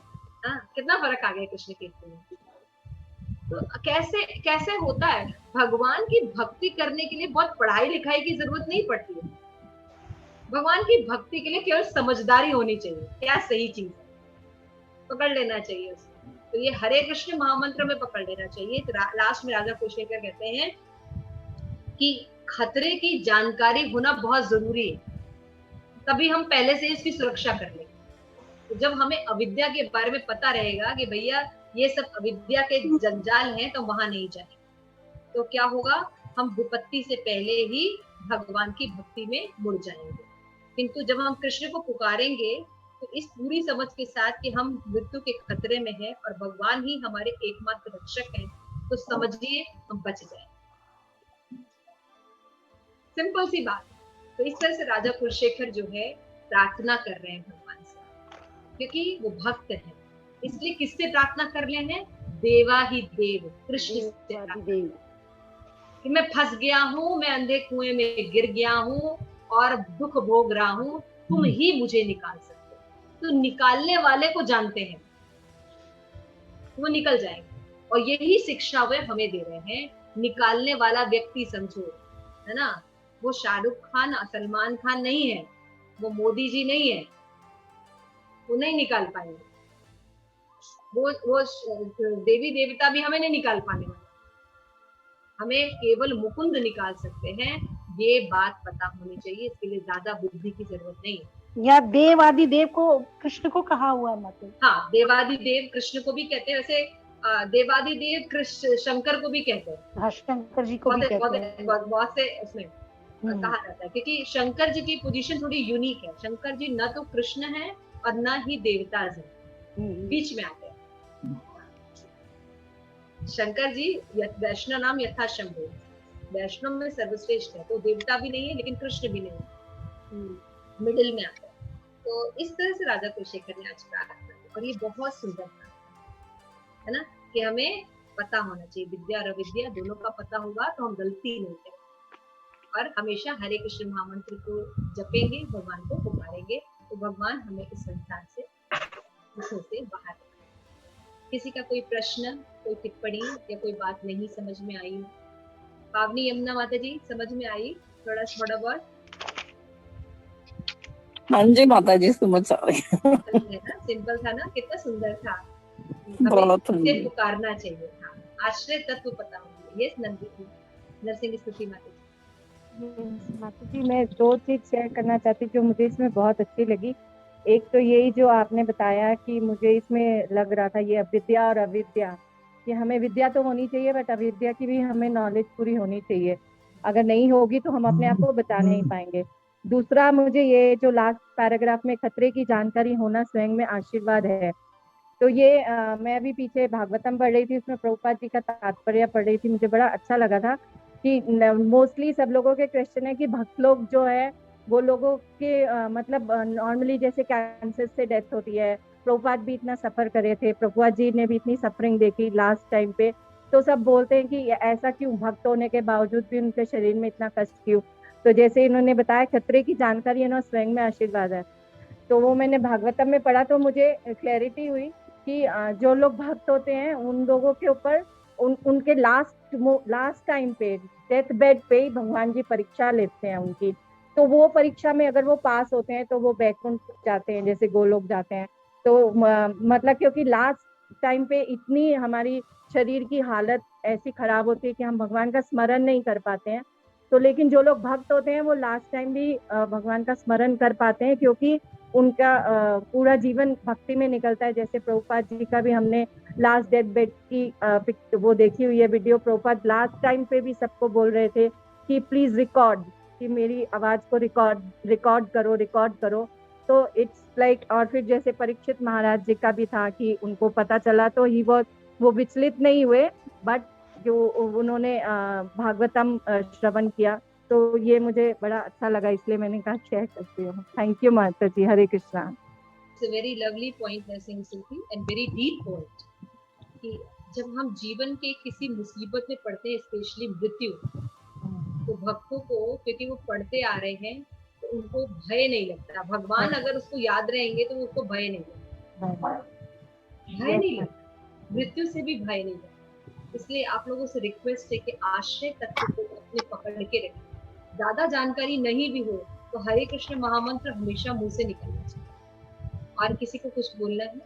हाँ, कितना फर्क आ गया कृष्ण कीर्ति में। तो कैसे कैसे होता है, भगवान की भक्ति करने के लिए बहुत पढ़ाई लिखाई की जरूरत नहीं पड़ती है। भगवान की भक्ति के लिए केवल समझदारी होनी चाहिए, क्या सही चीज है, पकड़ लेना चाहिए उसको। तो ये हरे कृष्ण महामंत्र में पकड़ लेना चाहिए। तो लास्ट में राजा कुलशेखर कहते हैं कि खतरे की जानकारी होना बहुत जरूरी है, तभी हम पहले से इसकी सुरक्षा कर लेंगे। तो जब हमें अविद्या के बारे में पता रहेगा कि भैया ये सब अविद्या के जंजाल हैं, तो वहां नहीं जाएंगे, तो क्या होगा, हम विपत्ति से पहले ही भगवान की भक्ति में मुड़ जाएंगे। किंतु जब हम कृष्ण को पुकारेंगे तो इस पूरी समझ के साथ कि हम मृत्यु के खतरे में हैं और भगवान ही हमारे एकमात्र रक्षक हैं, तो समझिए हम बच जाए। सिंपल सी बात। तो इस तरह से राजा कुलशेखर जो है प्रार्थना कर रहे हैं भगवान से, क्योंकि वो भक्त है। इसलिए किससे प्रार्थना कर रहे हैं, देवा ही देव, कृष्ण से कि मैं फंस गया हूँ, मैं अंधे कुएं में गिर गया हूँ और दुख भोग रहा हूँ, तुम ही मुझे निकाल सकते हो। तो निकालने वाले को जानते हैं, वो निकल जाएंगे। और यही शिक्षा वे हमें दे रहे हैं, निकालने वाला व्यक्ति समझो, है ना। वो शाहरुख खान, सलमान खान नहीं है, वो मोदी जी नहीं है, वो नहीं निकाल पाएंगे। वो देवी देवता भी हमें नहीं निकाल पाने वाले, हमें केवल मुकुंद निकाल सकते हैं। ये बात पता होनी चाहिए, इसके लिए ज्यादा बुद्धि की जरूरत नहीं है। या देवादि देव को कृष्ण को कहा हुआ है माता। हाँ, देवादि देव कृष्ण को भी कहते हैं। वैसे देवादि देव कृष्ण शंकर को भी कहते हैं। हाँ, शंकर जी को भी कहते हैं। बहुत से उसमें कहा जाता है, क्योंकि शंकर जी की पोजीशन थोड़ी यूनिक है। शंकर जी न तो कृष्ण है और न ही देवता है, बीच में आते हैं। शंकर जी वैष्णव नाम यथा शंभु, वैष्णव में सर्वश्रेष्ठ है, तो देवता भी नहीं है लेकिन कृष्ण भी नहीं है, मिडिल में आता है। तो इस तरह से राजा कुलशेखर ने आज प्रार्थना की, और ये बहुत सुंदर है ना, कि हमें पता होना चाहिए, विद्या और अविद्या दोनों का पता होगा तो हम गलती नहीं करेंगे, और हमेशा हरे कृष्ण महामंत्र को जपेंगे, भगवान को पुकारेंगे, तो भगवान हमें इस संसार से दुखों से बाहर। किसी का कोई प्रश्न, कोई टिप्पणी या कोई बात नहीं समझ में आई? पावनी यमुना माता जी समझ में आई थोड़ा बहुत? हाँ जी माता जी समझ आ रही है ना, सिंपल था ना, कितना सुंदर था। बहुत हमें पुकारना चाहिए था, आश्रय तत्व पता होंगे। ये नरसिंह स्तुति माता जी। माता जी, मैं 2 चीज शेयर करना चाहती जो मुझे इसमें बहुत अच्छी लगी। एक तो यही जो आपने बताया कि मुझे इसमें लग रहा था ये अविद्या और अविद्या, कि हमें विद्या तो होनी चाहिए बट अविद्या की भी हमें नॉलेज पूरी होनी चाहिए। अगर नहीं होगी तो हम अपने आप को बचा नहीं पाएंगे। दूसरा, मुझे ये जो लास्ट पैराग्राफ में खतरे की जानकारी होना स्वयं में आशीर्वाद है, तो ये मैं भी पीछे भागवतम पढ़ रही थी, उसमें प्रभुपाद जी का तात्पर्य पढ़ रही थी, मुझे बड़ा अच्छा लगा था कि मोस्टली सब लोगों के क्वेश्चन है कि भक्त लोग जो है वो लोगों के मतलब नॉर्मली जैसे कैंसर से डेथ होती है, प्रभुपाद भी इतना सफर करे थे, प्रभुपाद जी ने भी इतनी सफरिंग देखी लास्ट टाइम पे, तो सब बोलते हैं कि ऐसा क्यों, भक्त होने के बावजूद भी उनके शरीर में इतना कष्ट क्यों। तो जैसे इन्होंने बताया खतरे की जानकारी है ना स्वयं में आशीर्वाद है, तो वो मैंने भागवतम में पढ़ा तो मुझे क्लैरिटी हुई कि जो लोग भक्त होते हैं उन लोगों के ऊपर उनके लास्ट टाइम पे डेथ बेड पे ही भगवान जी परीक्षा लेते हैं उनकी, तो वो परीक्षा में अगर वो पास होते हैं तो वो बैकुंठ जाते हैं, जैसे गोलोक जाते हैं। तो मतलब क्योंकि लास्ट टाइम पे इतनी हमारी शरीर की हालत ऐसी खराब होती है कि हम भगवान का स्मरण नहीं कर पाते हैं। तो लेकिन जो लोग भक्त होते हैं वो लास्ट टाइम भी भगवान का स्मरण कर पाते हैं, क्योंकि उनका पूरा जीवन भक्ति में निकलता है। जैसे प्रभुपाद जी का भी हमने लास्ट डेथ बेड की वो देखी हुई है वीडियो। प्रभुपाद लास्ट टाइम पे भी सबको बोल रहे थे कि प्लीज रिकॉर्ड, कि मेरी आवाज को रिकॉर्ड करो। तो इट्स लाइक और फिर जैसे परीक्षित महाराज जी का भी था कि उनको पता चला तो वो विचलित नहीं हुए, बट जो उन्होंने भागवतम श्रवण किया, तो ये मुझे बड़ा अच्छा लगा, इसलिए मैंने कहा शेयर करती हूँ। थैंक यू माता जी, Hare Krishna. It's a very lovely point Narsingh Singh and very deep point कि जब हम जीवन के किसी मुसीबत में पड़ते हैं, स्पेशली मृत्यु, तो भक्तों को, क्योंकि वो पढ़ते आ रहे हैं, तो उनको भय नहीं लगता। भगवान अगर उसको याद रहेंगे तो उसको भय नहीं लगता, भय नहीं लगता, मृत्यु से भी भय नहीं लगता। इसलिए आप लोगों से रिक्वेस्ट है कि आश्रय तत्व को अपने पकड़ के रखें। ज्यादा जानकारी नहीं भी हो तो हरे कृष्ण महामंत्र हमेशा मुंह से निकलना चाहिए। और किसी को कुछ बोलना है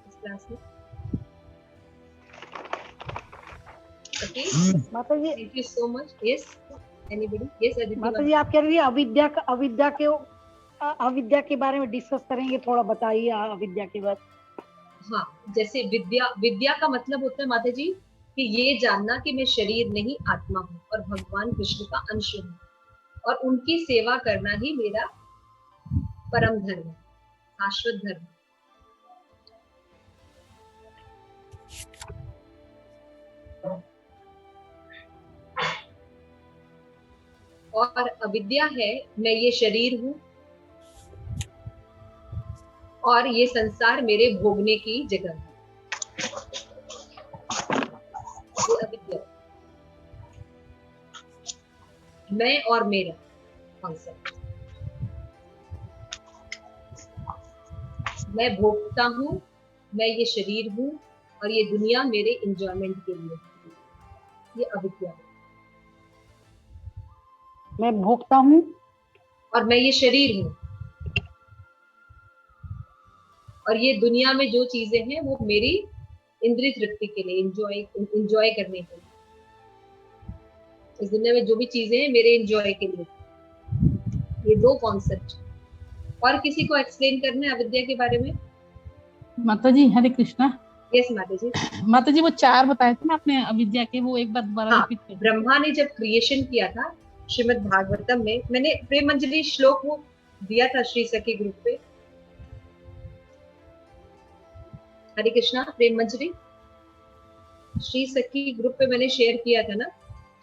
इस क्लास में? ओके माता जी, thank you so much. Yes anybody? Yes Aditi. माता जी आप कह रही है अविद्या के बारे में डिस्कस करेंगे, थोड़ा बताइए अविद्या के बारे। हाँ, जैसे विद्या का मतलब होता है माता जी कि ये जानना कि मैं शरीर नहीं आत्मा हूँ और भगवान कृष्ण का अंश हूँ, और उनकी सेवा करना ही मेरा परम धर्म है, शाश्वत धर्म। और अविद्या है मैं ये शरीर हूँ और ये संसार मेरे भोगने की जगह है, ये अविद्या। मैं और मेरा कॉन्सेप्ट, मैं भोगता हूँ, मैं ये शरीर हूँ और ये दुनिया मेरे एंजॉयमेंट के लिए, ये अविद्या है। मैं भोगता हूँ और मैं ये शरीर हूँ और ये दुनिया में जो चीजें हैं वो मेरी इंद्रिय तृप्ति के लिए, एंजॉय करने के लिए। इस दुनिया में जो भी चीजें हैं मेरे एंजॉय के लिए, ये दो कॉन्सेप्ट। और किसी को एक्सप्लेन करना है अविद्या के बारे में? माता जी हरे कृष्णा। यस माता जी। माता जी वो 4 बताए थे ना आपने अविद्या के, वो एक बार दोबारा रिपीट कर। ब्रह्मा ने जब क्रिएशन किया था श्रीमद् भागवतम में, मैंने प्रेम मंजरी श्लोक वो दिया था श्री सखी ग्रुप पे। हरे कृष्णा। प्रेम मंजरी श्री सखी ग्रुप पे मैंने शेयर किया था ना,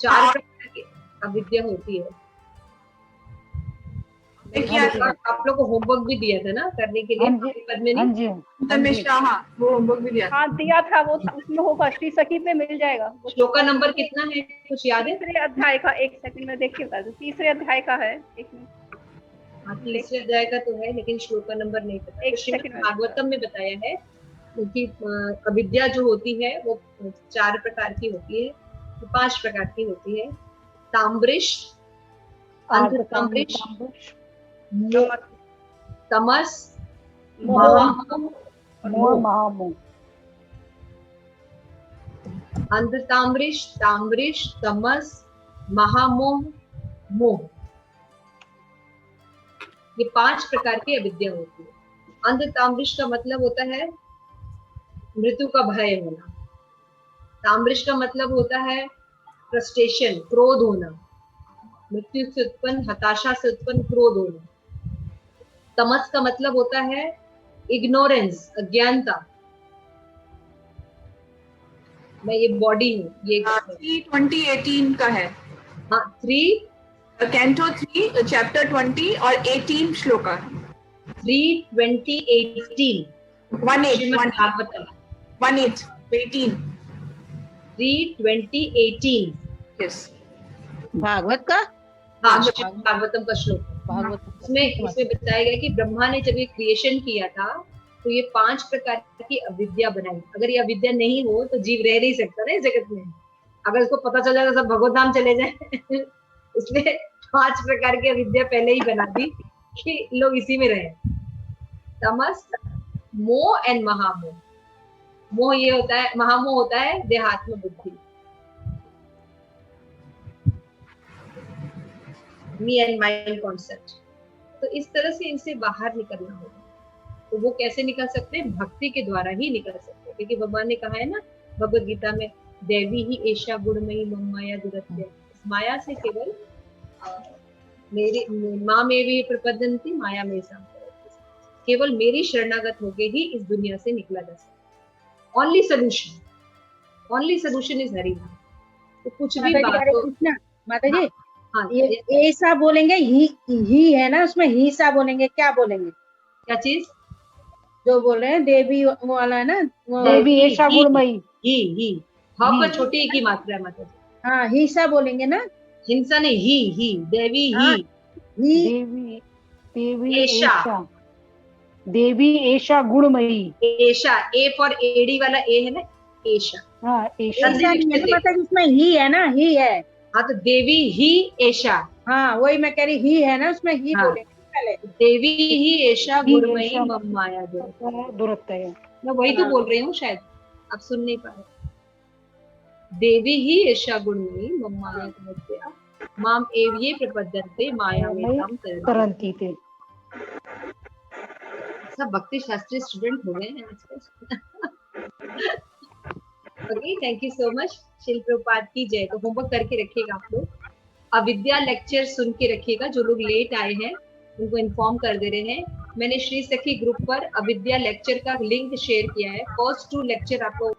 4 प्रकार की अविद्या होती है। आप लोग को होमवर्क भी दिया था ना करने के लिए? वो होमवर्क भी दिया था। हाँ दिया था, वो उसमें होगा, श्री सखी पे मिल जाएगा। श्लोक का नंबर कितना है कुछ याद है? तीसरे अध्याय का, 1 सेकंड में देखिए बता दो। तीसरे अध्याय का है, 1 मिनट। हाँ तीसरे अध्याय का तो है, लेकिन श्लोक का नंबर नहीं पता। एक श्रीमद् सेकंड में भागवतम में बताया है कि अविद्या जो होती है वो 4 प्रकार की होती है, 5 प्रकार की होती है। ताम्रिश, अंधताम्रिश, तमस, महामोह। अंधताम्रिश, ताम्रिश, तमस, महामोह, मोह, ये 5 प्रकार की अविद्या होती है। अंधताम्रिश का मतलब होता है मृत्यु का भय होना। ताम्रिश का मतलब होता है फ्रस्ट्रेशन, क्रोध होना, मृत्यु से उत्पन्न, हताशा से उत्पन्न क्रोध होना। तमस का मतलब होता है इग्नोरेंस, अज्ञानता, मैं ये बॉडी हूँ, ये 3:20:18 का है। हाँ 3 कैंटो 3 चैप्टर 20 और 18 श्लोका 3:20:18 भागवतम 18 3:20:18 यस भागवत का। हाँ भागवतम का श्लोक। इसमें बताया गया कि ब्रह्मा ने जब ये क्रिएशन किया था तो ये 5 प्रकार की अविद्या बनाई। अगर ये अविद्या नहीं हो तो जीव रह नहीं सकता ना इस जगत में। अगर उसको पता चल जाए तो सब भगवत धाम चले जाए इसलिए 5 प्रकार की अविद्या पहले ही बना दी कि लोग इसी में रहे। तमस, मोह एंड महामोह। मोह ये होता है, महामोह होता है देहात्म बुद्धि, मी एंड माइंड कॉन्सेप्ट। तो इस तरह से इनसे बाहर निकलना होगा। तो वो कैसे निकल सकते हैं? भक्ति के द्वारा ही निकल सकते हैं, क्योंकि भगवान ने कहा है ना भगवद गीता में, देवी ही ऐशा गुणमयी मम माया दुरत्य। इस माया से केवल मेरी माँ में भी प्रपद्यंती माया में संपत्ति, केवल मेरी शरणागत होके ही इस दुनिया से निकला जा सकता। ओनली सोल्यूशन इज हरि नाम। तो कुछ भी बात माता जी, हाँ, ये ऐसा बोलेंगे, ही है ना उसमें, ही सा बोलेंगे, क्या बोलेंगे? क्या चीज जो बोल रहे हैं देवी वाला है ना, वो देवी ऐशा गुणमयी, ही हाँ पर छोटी की मात्रा है माता जी। हाँ, ही सा बोलेंगे ना, हिंसा नहीं, ही देवी हाँ, ही देवी ऐशा, देवी ऐशा गुणमयी। ऐशा, ए फॉर एडी वाला ए है ना, ऐशा। हाँ, ऐशा ऐसा नहीं है ना, मतलब इसमें ही है ना, ही है। हाँ तो देवी ही ऐशा, हाँ वही मैं कह रही, ही है ना उसमें, ही हाँ, बोलेंगे पहले। देवी ही ऐशा गुणमयी मम माया दुरत्य। मैं वही तो बोल रही हूँ, शायद आप सुन नहीं पा रहे। देवी ही ऐशा गुणमयी मम माया दुरत्या माम एवये प्रपद्यन्ते माया में तम तरंती थे। सब भक्ति शास्त्री स्टूडेंट हो गए हैं आजकल। Okay, thank you so much. शिल प्रभुपाद की जय। तो होमवर्क करके रखिएगा आप लोग, अविद्या लेक्चर सुन के रखिएगा। जो लोग लेट आए हैं उनको इन्फॉर्म कर दे रहे हैं, मैंने श्री सखी ग्रुप पर अविद्या लेक्चर का लिंक शेयर किया है। फर्स्ट 2 लेक्चर आपको